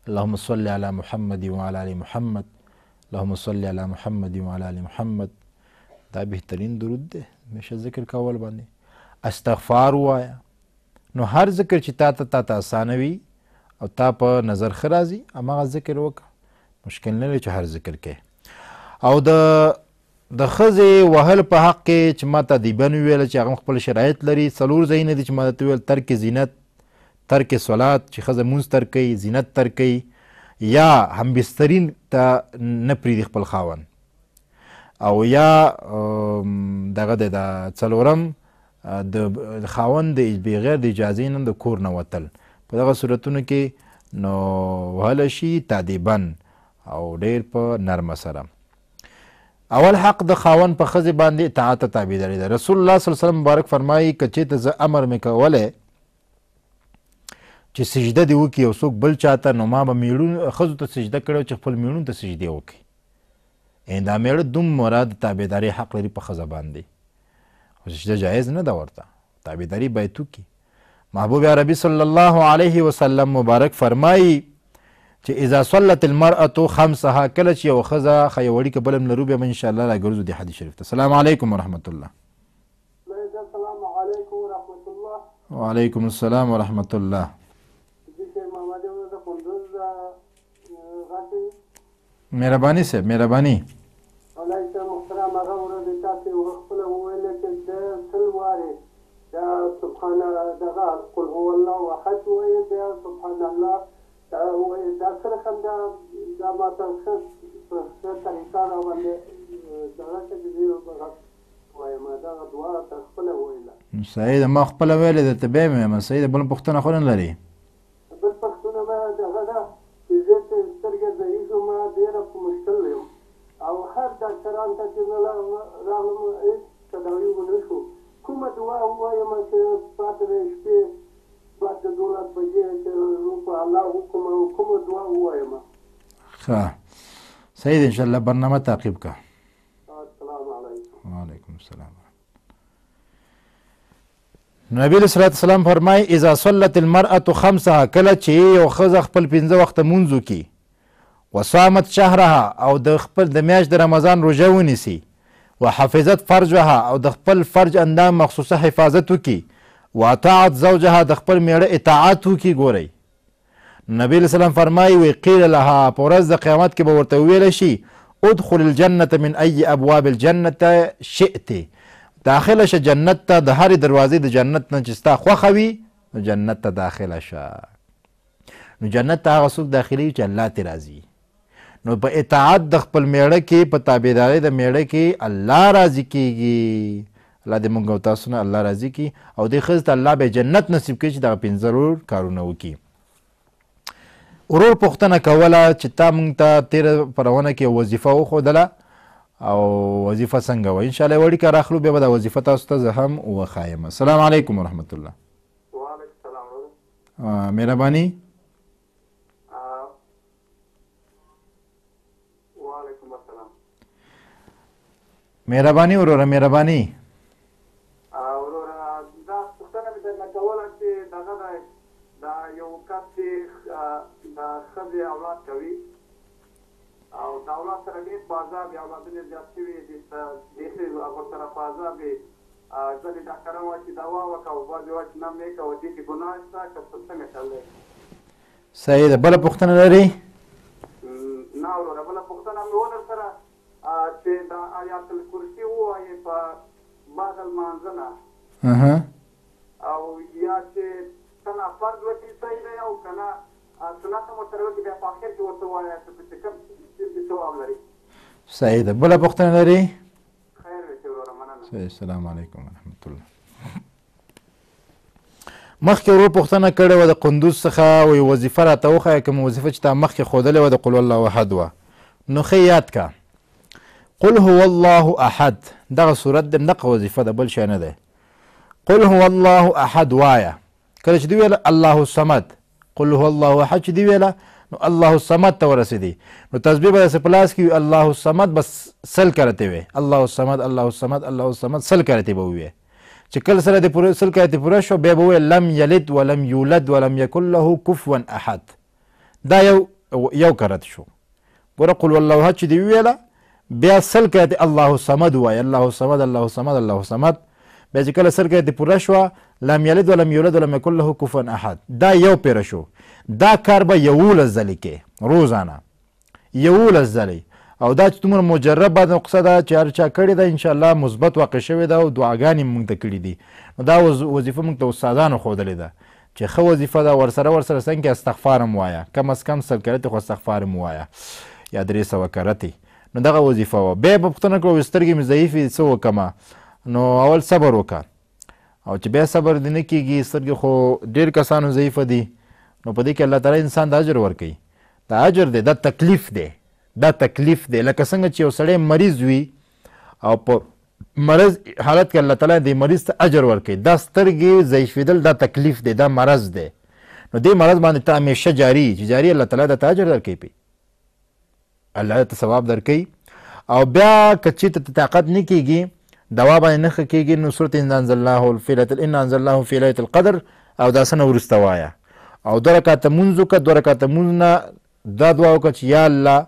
S1: اللهم صل علی محمد وعلى ال محمد، اللهم صل علی محمد وعلى ال محمد، دا بهترین درود دی همیشه ذکر کول باندې. استغفار ووایه. نو هر ذکر چې تا ته اسانه وي او تا په نظر ښه راځي هماغه ذکر وکړه، مشکل نه لري چې هر ذکر کې. او د ښځې وهل په حق کې چې ما تادیبا وویله چې هغه خپل شرایط لري. څلور ځایونه دي چې ما درته وویل، ترک زینت، ترک صلات چې ښځه مونځ ترک کوي، زینت ترک کوي، یا همبسترین ته نه پرېږدي خپل خاوند، او یا دغه د څلورم د خاوند بغیر د اجازې نه د کور نه وتل. په دغه صورتونو کې نو وهلی شي تعدیبا او ډېر په نرمه سره. اول حق د خاوند په ښځې باندې اطاعت تابعداري ده. رسول الله صلی الله علیه وسلم مبارک فرمایي که چېرته زه امر مې کولی چې سجده دې وکړي یو څوک بل چاته، نو ما به ښځو ته سجده کړی چې خپل میړونو ته سجدې وکړي. یعنې دا میړه دومره د تابعداري حق لري په ښځه باندې، خو سجده جایز نه ده ورته، تابعداري باید وکړي. محبوب عربي صلی الله علیه وسلم مبارک فرمایي چې اذا صلت المرأة خمسها، کله چې یو ښځه ښه یو اړیکه بل هم لرو بیا به انشاءالله راګرځو دې حدیث شریف ته. السلام علیکم ورحمت الله. وعلیکم السلام ورحمت الله. مهرباني صاحب مهرباني.
S2: محترم هغه ورځ تاسې خپله وویله چې د سل وارې دا سبحان دغه قل هو الله احد وایي، بیا سبحان الله وایي. دا څه رقم دا ماته ښه طریقه راوړې دغه څه چې وایم دغه دعا ته خپله وویله.
S1: صحیح ده، ما خپله ویلې درته بیا مې وایم. صحیح ده، بل پوښتنه خو نه لري؟
S2: بل پوښتنه به دغه ده چې زه چې سترګې ضعیف یم، ډېره په مشکل یم او هر ډاکټران ته چې راغلم هېڅ تداوي ونه شو. کومه دعا ووایم چې پاته د شپې بعد د 12 بجې چې په الله حکم او کومه دعا ووایم؟
S1: ښه صحیح ده، انشاءالله برنامه تعقیب کړه.
S2: السلام علیکم.
S1: وعلیکم السلام. نبی علیه الصلاة والسلام فرمایي اذا صلت المرأة خمسها، کله چې یو ښځه خپل 5 وخته مونځ وکړي، وصامت شهرها او د خپل د میاشت د رمضان روژه ونیسي، وحفظت فرجها او د خپل فرج اندام مخصوصه حفاظت وکړي، واطاعت زوجها د خپل میړه اطاعت وکړي. ګورئ نبی علیه السلام فرمایي وی قیل لها، په ورځ د قیامت کې به ورته وویلی شي ادخل الجنة من ای ابواب الجنة شئت، داخله شه جنت ته د هرې دروازې د جنت نه چې ستا خوښه وي نو جنت ته داخله شه. نو جنت ته هغه څوک داخلي چې الله ترې راضي. نو په اطاعت د خپل میړه کې، په تابعدارۍ د میړه کې الله راضي کېږي. الله دې موږ او تاسو نه الله راضي کړي او دې ښځې ته الله به جنت نصیب کړي چې دغه 5 ضرور کارونه وکړي. ورور پوښتنه کوله چې تا موږ ته تېره پرونه کې وظیفه وښودله او وظیفه څنګه وه. انشاءالله یو اړیکه راخلو بیا به دا وظیفه تاسو ته زه هم وښایم. السلام علیکم ورحمت الله.
S2: وعلیکم السلام.
S1: مهرباني.
S2: وعلیکم السلام.
S1: مهرباني وروره مهرباني.
S2: وروره دا پوښتنه مې درنه کوله چې دغه دا یو کس چې د ښځې اولاد کوي او د اولاد سره ډېر په عذاب یې اولادونه زیات شوي دي، بیخي ورسره په عذاب یې ځینې ډاکټران وایي چې دوا وکړه او بعضې وایي چې نه مې کوه، دې کې ګناه شته که څنګه چل دی؟
S1: صحیح ده. بله پوښتنه لرئ؟
S2: نه وروره بله پوښتنه مې ودر سره چې د آیات الکرسي ووایې په بعد لمانځه نه او یا چې کله فرض وکړي صحیح دی او که نه سنت هم ورسره وکړي بیا په اخر کې ورته ووایه چې کوم ثواب لري.
S1: صحیح ده. بله پوښتنه لرئ؟
S2: خیر وشي وروره مننه.
S1: صحیح. السلام علیکم ورحمت الله. مخکې ورور پوښتنه کړې وه د قندوز څخه، وایي وظیفه راته وښایه، کومه وظیفه چې تا مخکې ښودلې وه د قل الله احد وه نو ښه یاد که. قل هو الله احد دغه صورت د دغه وظیفه ده، بل شی نه دی. قل هو الله احد وایه. کله چې دې ویله الله الصمد، قل هو الله احد چې دې ویله نو الله الصمد ته ورسېدې نو تسبیح به داسې په لاس کې وي الله الصمد بس 100 کرتې وې، الله الصمد الله الصمد الله الصمد 100 کرتې به وویې. چې کله سره د 100 کرتې پوره شو بیا به وویل لم یلد ولم یولد ولم یکن له کفوا احد. دا یو کرت شو. ګوره قل والله احد چې دې وویله بیا 100 کرتې الله الصمد ووایه، الله الصمد الله الصمد الله الصمد. بیا چې کله 100 کرتې پوره شوه لم یلد ولم یولد ولم یکن له کفوا احد. دا یو پیره شو. دا کار به 11 ځلې کې روزانه 11 ځلې او دا چې څومره مجرب بعد نقصه ده چې هر چا کړې ده انشاءالله مثبت واقع شوې ده او دعاګانې موږ ته کړي دي. نو دا وظیفه موږ ته استادانو ښودلې ده چې ښه وظیفه ده. ورسره څنګه استغفار هم وایه، کم از کم 100 کرتې خو استغفار هم وایه یا 300 کرتې. نو دغه وظیفه وه. بیا به پوښتنه کړو سترګې مې ضعیفې څه وکړمه؟ نو اول صبر وکړه او چې بیا صبر دې نه کېږي سترګې خو ډېر کسانو ضعیفه دي نو په دې کې الله تعالی انسان د اجر ورکوي. دا اجر دی، دا تکلیف دی، دا تکلیف دی. لکه څنګه چې یو سړی مریض وي او په مرض حالت کې الله تعالی دې مریض ته اجر ورکوي. دا سترګې ضعیفېدل دا تکلیف دی، دا مرض دی. نو دې مرض باندې ته همیشه جاري چې جاري الله تعالی درته اجر درکوي، پې الله درته ثواب درکوي. او بیا که چېرته ته طاقت نه کېږي دوا باندې نه ښه کېږي نو سورت ان انزلناه فی لیلة القدر او داسې نه وروسته وایه او 2 رکعته مونځ وکړه. 2 رکعته مونځ نه دا دعا وکړه چې یا الله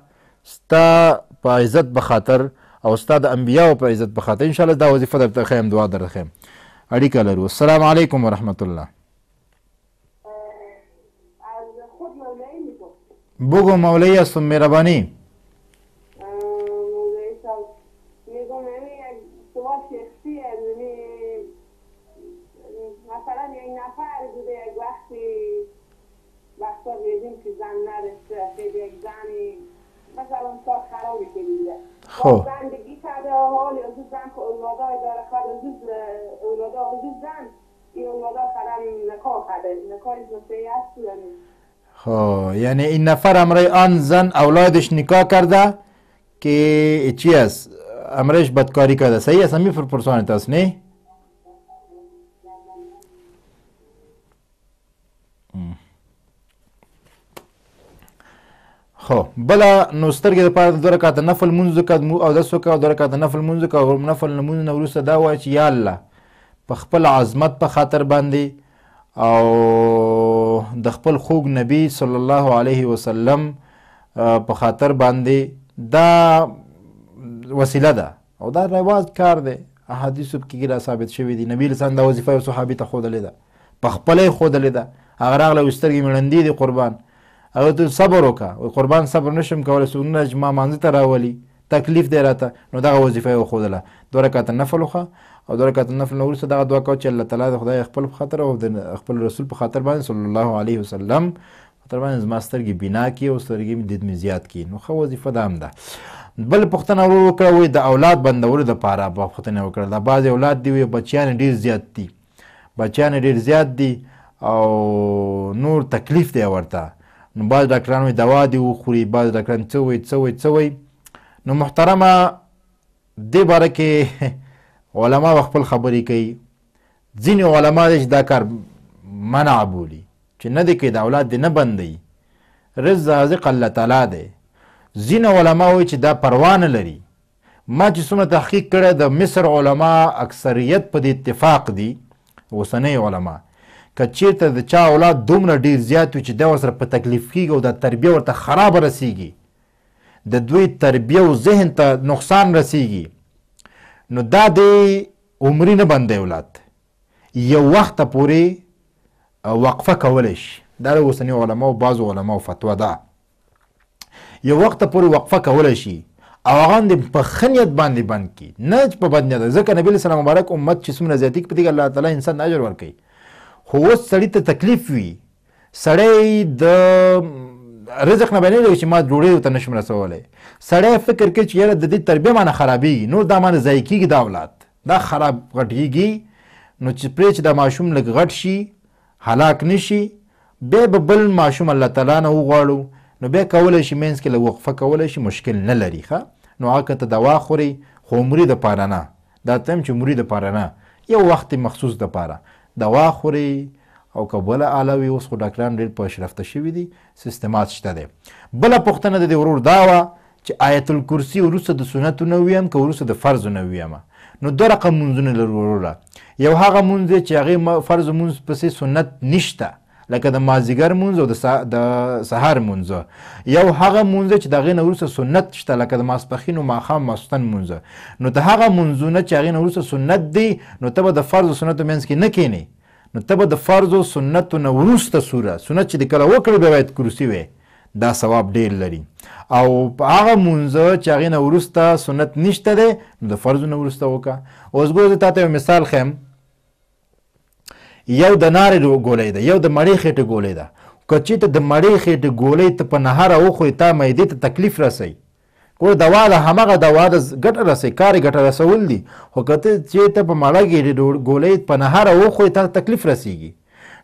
S1: ستا په عزت به خاطر او ستا د انبیاو په عزت به خاطر انشاءالله دا وظیفه درته ښیم، دعا درته ښیم. اړیکه لرو. السلام علیکم ورحمت الله. بگو مولوی هستم مهربانی.
S3: وقتا دیدیم که زن نرسته خیلی یک زنی مثلا تا خرابی که دیده زندگی کرده حالی از زن که اولادای داره خواهد از زن این اولادای خرم نکاح کرده نکاح نسیه هست
S1: خب یعنی این نفر امره آن زن اولادش نکاح کرده که چی است امرش بدکاری کرده. صحیح است؟ همی پرسانت است نه؟ خو بله نو سترګې دپاره 2 رکعته نفل مونځ وکړه اودس وکړه او 2 رکعته نفل مونځ وکړه او نفل لمونځ نه وروسته دا ووایه چې یا الله په خپل عظمت په خاطر باندې او د خپل خوږ نبی صلی الله علیه وسلم په خاطر باندې دا وسیله ده او دا رواج کار دی. احادیثو کې را ثابت شوي دي. نبی رسول دا وظیفه یو صحابي ته ښودلې ده، په خپله یې ښودلې ده. هغه راغلی سترګې مې ړندې دي قربان هغه ته صبر وکړه. قربان صبر نشم کولی څوک نه چې ما مانځه ته راولي تکلیف دی راته، نو دغه وظیفه یې وښودله 2 رکعته نفل وښه او 2 رکعته نفل نه وروسته دغه دعا کوه چې الله تعالی د خدای خپل په خاطر او د خپل رسول په خاطر باندې صلی الله علیه وسلم خاطر باندې زما سترګې بینا کړي او سترګې مې دید مې زیات کړي. نو ښه وظیفه دا هم ده. بل پوښتنه ورور وکړه، وایي د اولاد بندولو دپاره پوښتنه یې وکړه. دا بعضې اولاد دي وایي بچیان ډېر زیات دي، بچیان ډېر زیات دي او نور تکلیف دی ورته. نو بعض ډاکټران وایي دوا دې وخوري، بعض ډاکټران څه وایي څه وایي څه وایي. نو محترمه دې باره کې علما خپل خبرې کوي. ځینې علما دی چې دا کار منع بولي چې نه دی کوي، د اولاد دې نه بندوي، رزق رازق الله تعالی دی. ځینې علما وایي چې دا پروا نه لري. ما چې څومره تحقیق کړی د مصر علما اکثریت په دې اتفاق دي، اوسنۍ علما، که چېرته د چا اولاد دومره ډېر زیات وي چې دا ورسره په تکلیف کېږي او دا تربیه ورته خرابه رسېږي، د دوی تربیه او ذهن ته نقصان رسېږي، نو دا د عمري نه بندوي اولاد، یو وخته پورې وقفه کولی شي. دا د اوسني علماو بعضو علماو فتوا ده، یو وخته پورې وقفه کولی شي او هغه هم د په ښه نیت باندې بند کړي، نه چې په بد نیت. ځکه نبي علیه السلام مبارک امت چې څومره زیاتي په دې کې الله تعالی انسان اجر ورکوي. خو اوس سړي ته تکلیف وي، سړی د رزق نه بینېږي چې ما ډوډۍ ورته نشم رسولی، سړی فکر کوي چې یاره د دې تربیه مانه خرابېږي، نور دا مانه ضایع کېږي، دا اولاد دا خراب غټېږي. نو چې پرې چې دا ماشوم لږ غټ شي، هلاک نه شي، بیا به بل ماشوم الله تعالی نه وغواړو، نو بیا کولی شي منځ کې لږ وقفه کولی شي، مشکل نه لري. ښه نو هغه که ته دوا خوري خو عمري دپاره نه، دا ته هم چې عمري دپاره نه، یو وخت مخصوص دپاره دوا خوري. او که بله آله وي، اوس خو ډاکټران ډېر پیشرفته شوي دي، سیستمات شته دی. بله پوښتنه د دې ورور دا وه چې آیت الکرسي وروسته د سنتو نه ویم که وروسته د فرضو نه ویمه. نو 2 رقم مونځونه لري وروره. یو هغه مونځ دی چې هغې فرض مونځ پسې سنت نشته، لکه د مازدیګر مونځ او د سهار مونځ. یو هغه مونځ چې د هغې نه وروسته سنت شته، لکه د ماسپښین او ماښام ماسخوتن مونځ. نو د هغه مونځونه چې هغې نه وروسته سنت دی، نو ته به د فرض او سنتو منځ کې نه کښېنې، نو ته به د فرض او سنتو نه وروسته سوره سنت چې د کله وکړې به آیت کرسي وی، دا ثواب ډېر لري. او په هغه مونځه چې هغې نه وروسته سنت نشته دی، نو د فرضو نه وروسته وکړه. اوس ګوره زه تا ته یو مثال ښیم. یو د نارې ګولۍ ده، یو د مړې خېټې ګولۍ ده. که چېرته د مړې خېټې ګولۍ ته په نهاره وخورې، تا معدې ته تکلیف رسوي. ګوره دوا ده، همغه دوا ده، ګټه رسوي، کار یې ګټه رسول دي. خو که ته چېرته په مړه ګولۍ په نهاره وخورې، تا تکلیف رسېږي.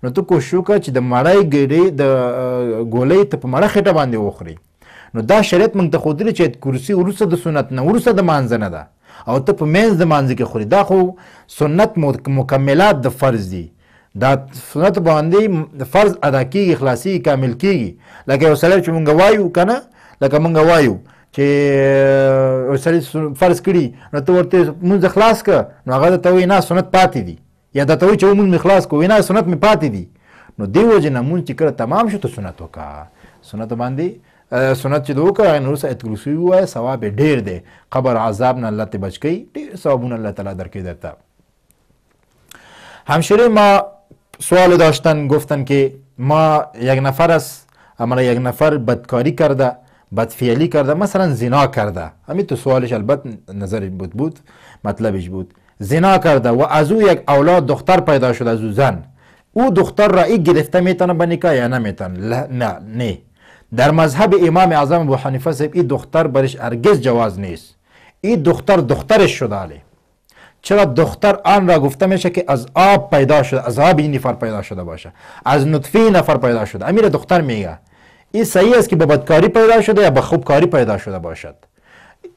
S1: نو ته کوشش وکړه چې د مړی ګولۍ ته په مړه خېټه باندې وخورې. نو دا شریعت موږ ته ښودلي چې آیت کرسي وروسته د سنت نه، وروسته د مانځه نه ده، او ته په منځ د مانځه کې خورې. دا خو سنت مکملات د فرض دي، دا سنت باندې فرض ادا کېږي، خلاصېږي، کامل کېږي. لکه یو سړی چې مونږ وایو که نه، لکه مونږ وایو چې یو سړی فرض کړي، نو ته ورته مونځ خلاص کړه، نو هغه درته وایي نه سنت پاتې دي، یا درته وایي چې مونځ مې خلاص کړو، وایي نه سنت مې پاتې دي. نو دې وجې نه مونځ چې کله تمام شو ته سنت وکړه. سنت باندې سنت چې د وکړه هغې نه وروسته آیت کرسي ووایه، ثواب یې ډېر دی. قبر عذاب نه الله ته بچ کوي، ډېر ثوابونه الله تعالی درکوي درته. همشیره ما سوال داشتن، گفتن که ما یک نفر است، اما یک نفر بدکاری کرده، بدفعلی کرده، مثلا زنا کرده. همین تو سوالش البته نظر بود مطلبش بود. زنا کرده و از او یک اولاد دختر پیدا شده، از او زن، او دختر را ای گرفته میتونه به نکاح یا نمیتونه؟ نه. در مذهب امام اعظم ابو حنیفه صاحب این دختر برش هرگز جواز نیست. این دختر دخترش شده. چرا دختر آن را گفته میشه که از آب پیدا شده، از آب این نفر پیدا شده باشه، از نطفه نفر پیدا شده. امیر دختر میگه این صحیح است که به بدکاری پیدا شده یا به خوبکاری پیدا شده باشد.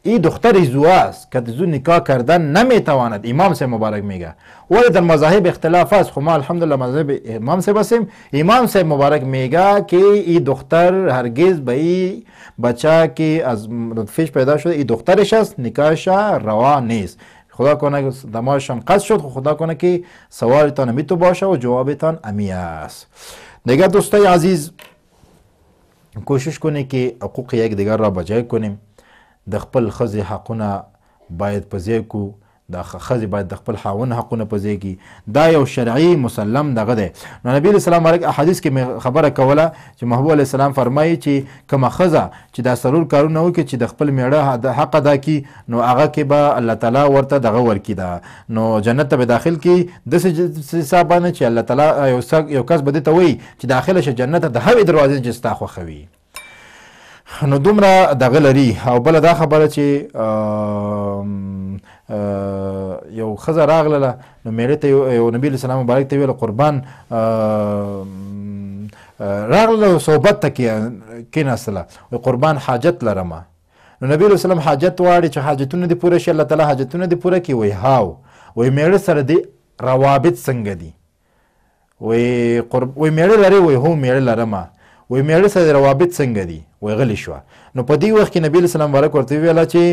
S1: این دختر زو است که زو نکاح کردن نمیتواند. امام صاحب مبارک میگه. ولی در مذاهب اختلاف است. خب ما الحمدلله مذهب امام صاحب هستیم. امام صاحب مبارک میگه که این دختر هرگز به این بچه که از نطفهش پیدا شده این دخترش است، نکاحش روا نیست. خدا کنه دماغشان قصد شد، خدا کنه که سوالتان امی تو باشه و جوابتان امی است. دیگه دوستای عزیز کوشش کنه که حقوق یک دیگر را بجای کنیم. د خپل ښځې حقونه باید په ځای کو، دا ښځې باید د خپل خاوند حقونه په ځای کړي. دا یو شرعي مسلم دغه دی. نو نبي علیه السلام مبارک احادیث کې مې خبره کوله چې محبوب علیه السلام فرمایي چې کومه ښځه چې دا څلور کارونه وکړي چې د خپل میړه د حق ادا کړي نو هغه کې به الله تعالی ورته دغه ورکړي ده، نو جنت ته به داخل کړي داسې حساب باندې چې الله تعالی یو کس به دې ته وایي چې داخله شه جنت ته د هغې دروازې چې ستا خوښوي. نو دومره دغه لري. او بله دا خبره چې یو ښځه راغله نو میړه ته یو نبي علیه السلام مبارک ته ویله قربان راغله صحبت ته کېناستله قربان حاجت لرمه. نو نبي علیه السلام حاجت واړي چې حاجتونه دې پوره شي، الله تعالی حاجتونه دې پوره کړي. وایي هاو، وایي میړه سره دې روابط څنګه دي؟ وایي میړه لرې؟ وایي هو میړه لرمه. وایي میړه سره روابط څنګه دي؟ وایي غلې شوه. نو په دې وخت کې نبي علیه السلام مبارک ورته وویله چې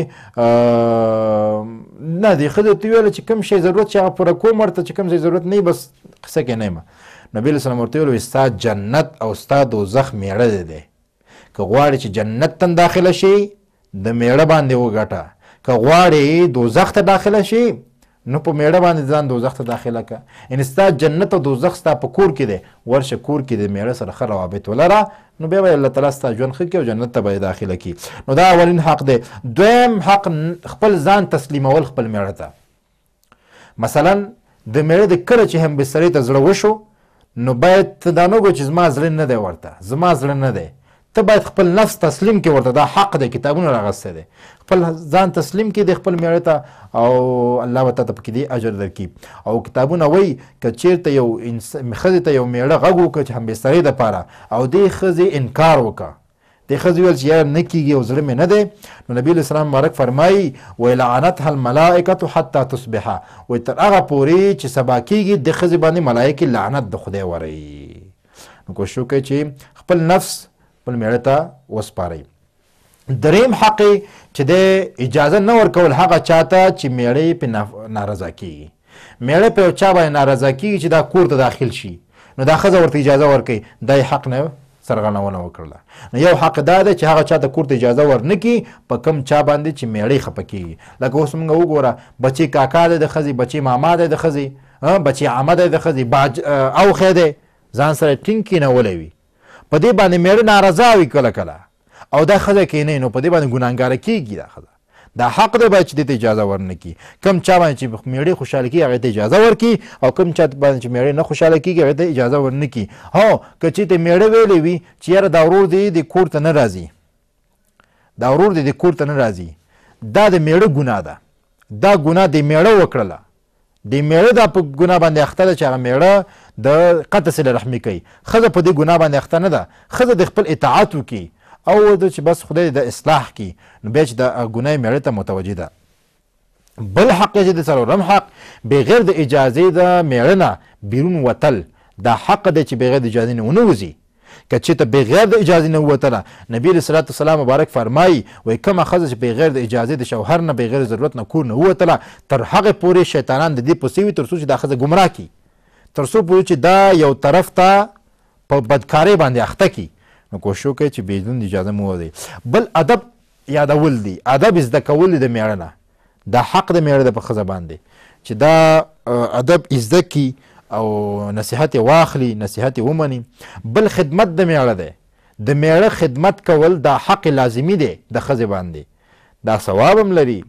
S1: نه دې ښځې ورته وویله چې کوم شی ضرورت چې هغه پوره کوم ورته، چې کوم شی ضرورت نه وي بس قصه کې نه یم. نبي علیه السلام ورته وویل ستا جنت او ستا دوزخ میړه دی. که غواړې چې جنت ته داخله شي د میړه باندې وګټه، که غواړې دوزخ ته داخله شي نو په میړه باندې ځان دوزخ ته داخله که. یعنې ستا جنت او دوزخ ستا په کور کې دی، ورشه کور کې د میړه سره ښه روابط ولره، نو بیا به الله تعالی ستا ژوند ښه کړي او جنت ته به یې داخله کړي. نو دا اولین حق دی. دویم حق خپل ځان تسلیمول خپل میړه ته. مثلا د میړه د کله چې هم بسترې ته زړه وشو نو باید ته دا نه وګورې چې زما زړه نه دی ورته، زما زړه نه دی، ته باید خپل نفس تسلیم کړي ورته. دا حق دی، کتابونه راغستی دی. خپل ځان تسلیم کړي د خپل میړه ته او الله به تاته پکې دې اجر درکړي. او کتابونه وایي که چېرته یو ښځې ته یو میړه غږ وکړه چې همبسترۍ دپاره او دې ښځې انکار وکړه، دې ښځې ویل چې یاره نه کېږي او زړه مې نه دی، نو نبي علیه السلام مبارک فرمایي وایي لعنتها الملائکة حتی تصبحه، وایي تر هغه پورې چې سبا کېږي د ښځې باندې ملایکې لعنت د خدای وروي. نو کوشش وکړئ چې خپل نفس خپل میړه ته وسپارئ. دریم حق چې د اجازه نه ورکول هغه چاته چې میړه یې پې نارضا کېږي. میړه په یو چا باندې نارضا کېږي چې دا کور ته داخل شي، نو دا ښځه ورته اجازه ورکوي، دا یې حق نه سرغړونه وکړله. نو یو حق دا دی چې هغه چا ته کور ته اجازه ورنه کړي په کوم چا باندې چې میړه یې خفه کېږي. لکه اوس موږ وګوره بچی کاکا دی د ښځې، بچی ماما دی د ښځې، بچی عمه دی د ښځې، اوښی دی ځان سره ټینګ کېنولی وي، په دې باندې میړه نارضا وي کله کله او دا ښځه کېنی، نو په دې باندې ګناهګاره کېږي دا ښځه. دا حق دی باید چې دې ته اجازه ورنه کړي. کوم چا باندې چې میړه خوشحاله کېږي هغې ته اجازه ورکړي او کوم چا باندې چې میړه نه خوشحاله کېږي هغې ته اجازه ورنه کړي. هو که چېرته میړه ویلی وي چې یاره دا ورور دی د کور ته نه راځي، دا ورور دی د کور ته نه راځي، دا د میړه ګناه ده، دا ګناه د میړه وکړله، د میړه دا په ګناه باندې اخته ده چې هغه میړه د قطع صله رحمي کوي. ښځه په دې ګناه باندې اخته نه ده، ښځه د خپل اطاعت وکړي او د چې بس خدای د اصلاح کړي، نو بیا چې د ګناه میړه ته متوجه ده. بل حق چې د څلورم حق بغیر د اجازې د میړه نه بیرون وتل، دا حق دی چې بغیر د اجازې نه ونه وځي. که چېرته بغیر د اجازې نه ووتله، نبي علیه صلات وسلام مبارک فرمایي وایي کومه ښځه چې بغیر د اجازې د شوهر نه بغیر ضرورت نه کور نه ووتله، تر هغې پورې شیطانان د دې پسې وي تر څو چې دا ښځه ګمراه کړي، تر څو پورې چې دا یو طرف ته په بدکارۍ باندې اخته کړي. نو کوشش وکړئ چې بدون اجازه مو وځئ. بل ادب یادول دی، ادب زده کول دی د میړه نه، دا حق د میړه ده په ښځه باندې چې دا ادب زده کړي او نصیحت یې واخلي، نصیحت یې ومني. بل خدمت د میړه دی، د میړه خدمت کول دا حق لازمي دی د ښځې باندې، دا ثواب هم لري،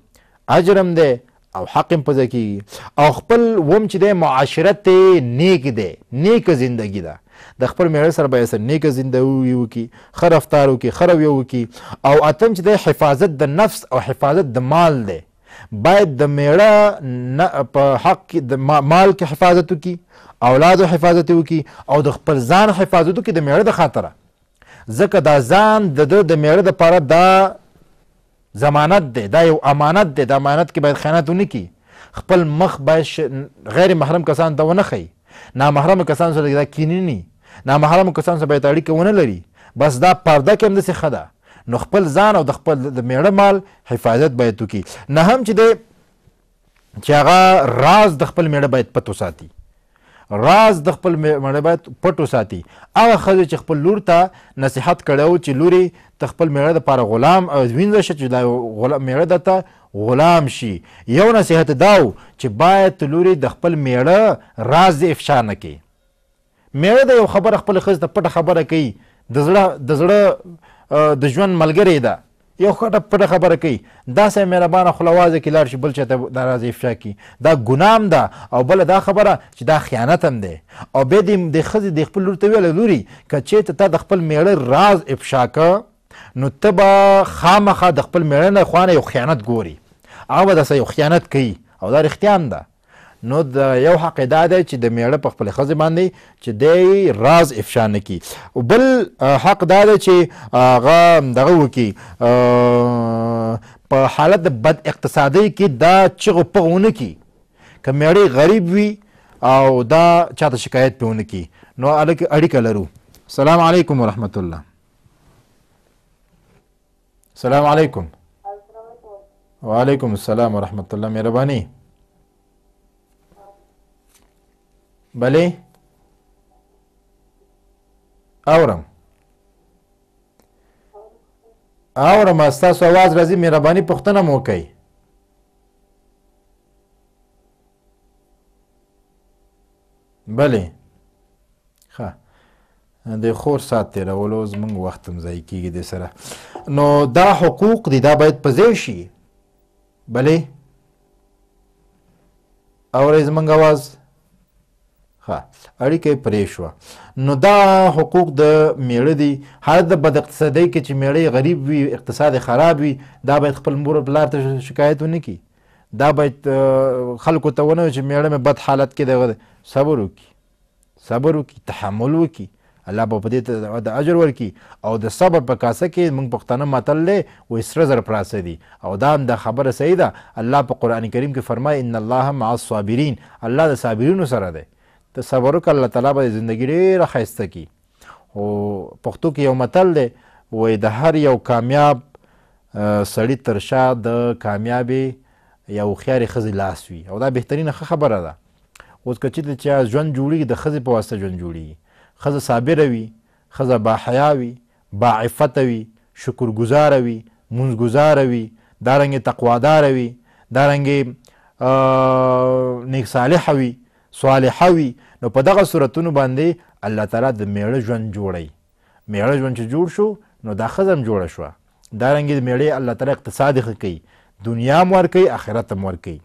S1: اجر هم دی او حق هم پځه کېږي. او خپل وم چې دی معاشرت یې نیک دی، نیکه زندګي ده، د خپل میړه سره باید سره نیکه زندګي وکړي، ښه رفتار وکړي، ښه رویه وکړي. او اتم چې دی حفاظت د نفس او حفاظت د مال دی، باید د میړه په حق کې د مال کې حفاظت وکړي، اولادو حفاظت وکړي او د خپل ځان حفاظت وکړي د میړه د خاطره، ځکه دا ځان د میړه دپاره دا ضمانت دی، دا یو امانت دی، د امانت کې باید خیانت ونه کړي. خپل مخ باید غیر محرم کسانو ته ونه ښیي، نامحرمو کسانو سره دا کینې، نامحرمو کسانو سره باید اړیکه ونه لري، بس دا پرده کې هم داسې ښه ده. نو خپل ځان او د خپل د میړه مال حفاظت باید وکړي. نه هم چې دی چې هغه راز د خپل میړه باید پټ وساتي، راز د خپل میړه باید پټ وساتي. هغه ښځې چې خپل لور ته نصیحت کړی و چې لورې ته خپل میړه دپاره غلام وینځه شه چې دا میړه درته غلام شي. یو نصیحت دا و چې باید ته لورې د خپل میړه راز دې افشا نه کړي. میړه د یو خبره خپل ښځې ته پټه خبره کوي، د زړه د ژوند ملګری ده، یو پټه خبره کوي، داسې مهربانه خلوازه کې لاړ شي بل چاته دا راز افشا کړي، دا ګنام ده. او بله دا خبره چې دا خیانت هم دی. او بیا د ښځې د خپل لور ته ویله لوري که چېرته تا د خپل میړه راز افشا که نو ته به خامخا د خپل میړه نه خوا نه یو خیانت ګوري، هغه به داسې یو خیانت کوي او دا رښتیا هم ده. نو د یو حق دا دی چې د میړه په خپل ښځې باندې چې دی راز افشا نه کړي. بل حق دا دی چې هغه دغه وکړي په حالت د بد اقتصادۍ کې دا چغو پغو ونه کړي. که میړی غریب وي او دا چاته شکایت پې ونه کړي. نو اړیکه لرو. السلام علیکم ورحمت الله. السلام علیکم. وعلیکم السلام ورحمت الله. مهرباني. بله اورم ستاسو آواز راځي. مهرباني پوښتنه مو وکئ. بله ښه د خور ساعت تېرولو زموږ وخت هم ضایع کېږي دې سره. نو دا حقوق دي دا باید په ځای شي. بله اورئ زموږ آواز؟ اړیکه یې پرې شوه. نو دا حقوق د میړه دي. حالت د بد اقتصادۍ کې چې میړه غریب وي، اقتصاد خراب وي، دا باید خپل مور پلار ته شکایت ونه کړي. دا باید خلکو ته ونه وایي چې میړه مې بد حالت کې دی. صبر وکړي، تحمل وکړي، الله به په دې ته د اجر ورکړي. او د صبر په کاسه کې موږ پښتانه متل دی وایي سره زر پراسه دي. او دا هم دا خبره صحیح ده. الله په قرآن کریم کې فرمایي ان الله مع الصابرین، الله د صابرینو سره دی. ته صبر وکړه، الله تعالی به زندګي ډېره ښایسته کړي. خو پښتو کې یو متل دی وایي د هر یو کامیاب سړي تر شا د کامیابې یا هوښیارې ښځې لاس وي. او دا بهترینه ښه خبره ده. اوس که چېرته چې ژوند جوړېږي د ښځې په واسطه ژوند جوړېږي. ښځه صابره وي، ښځه باحیا وي، باعفته وي، شکرګزاره وي، مونځګزاره وي، دارنګې تقواداره وي، دارنګې نیک صالحه وي، صالحه وي. نو په دغه صورتونو باندې الله تعالی د میړه ژوند جوړوي. میړه ژوند چې جوړ شو نو دا ښځه هم جوړه شوه. دارنګې د میړې الله تعالی اقتصاد یې ښه کوي، دنیا هم ورکوي، آخرت هم ورکوي.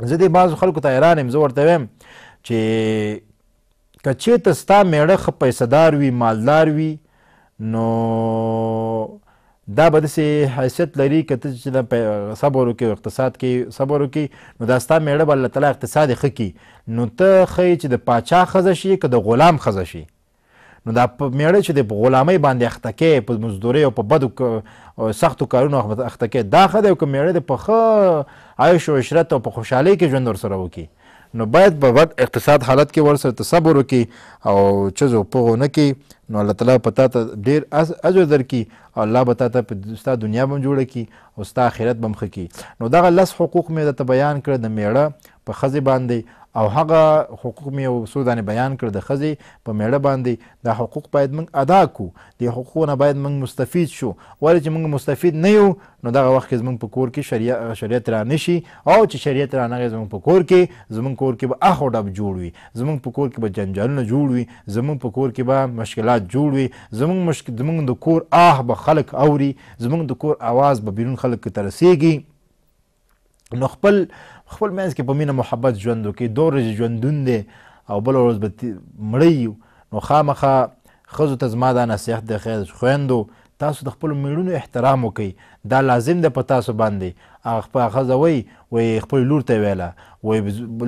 S1: زه دې بعضو خلکو ته حیران یم. زه ورته وایم چې که چېرته ستا میړه ښه پیسهدار وي، مالدار وي، نو دا به داسې حیثیت لري که ته چې صبر وکړې اقتصاد کې صبر وکړې نو دا ستا میړه به الله تعالی اقتصاد یې ښه کړي. نو ته ښایي چې د پاچا ښځه شي که د غلام ښځه شي. نو دا میړه چې د غلامۍ باندې اخته کوي، په مزدورۍ او په بدو سختو کارونو اخته کوي، دا ښه دی. او که میړه د په ښه عیش و عشرت او په خوشحالۍ کې ژوند ورسره وکړي نو باید په بد اقتصاد حالت کې ورسره ته صبر وکړي او چزو پغو نه کړي. نو الله تعالی په تا ته ډېر اجر درکړي او الله به تا ته ستا دنیا به هم جوړه کړي او ستا آخرت به هم ښه کړي. نو دغه لس حقوق مې درته بیان کړه د میړه په ښځې باندې، او هغه حقوق مې یو څو دانې بیان کړ د ښځې په میړه باندې. دا حقوق باید موږ ادا کړو. د حقوقو نه باید موږ مستفید شو. ولې چې موږ مستفید نه یو نو دغه وخت کې زموږ په کور کې شریعت را نه شي. او چې شریعت را نغی زموږ په کور کې، زموږ کور کې به اخ و ډب جوړ وي، زموږ په کور کې به جنجالونه جوړ وي، زموږ په کور کې به مشکلات جوړ وي، زموږ د کور آه به خلک اوري، زموږ د کور آواز به بیرون خلک ته رسیږي. نو خپل منځ کې په مینه محبت ژوند وکړي. 2 ورځې ژوندون دی او بله ورځ به مړی. نو خامخا ښځو ته زما دا نصیحت دی، خیر خویندو تاسو د خپلو میړونو احترام وکئ. دا لازم دی په تاسو باندې. هغه ښځه وایي خپلې لور ته یې ویله وایي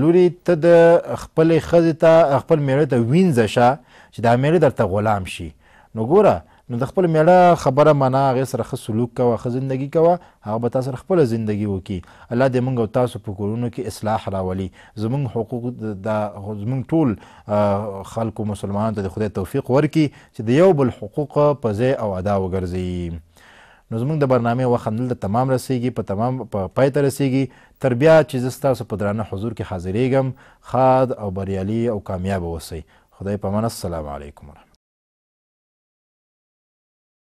S1: لورې ته د خپلې ښځې ته خپل میړه ته وینځه شه چې دا میړه درته غلام شي. نو ګوره نو د خپل میړه خبره منه، هغې سره ښه سلوک کوه، ښه زندګي کوه، هغه به تا سره خپله زندګي وکړي. الله دې موږ او تاسو په کورونو کې اصلاح راولي. زموږ حقوق زموږ ټول خلکو مسلمانانو ته د خدای توفیق ورکړي چې د یو بل حقوق په ځای او ادا وګرځي. نو زموږ د برنامې وخت همدلته تمام رسیږي، په پای ته رسیږي. تر بیا چې زه ستاسو په درانه حضور کې حاضریږم، ښاد او بریالي او کامیابه اوسئ. خدای په امان. السلام علیکم.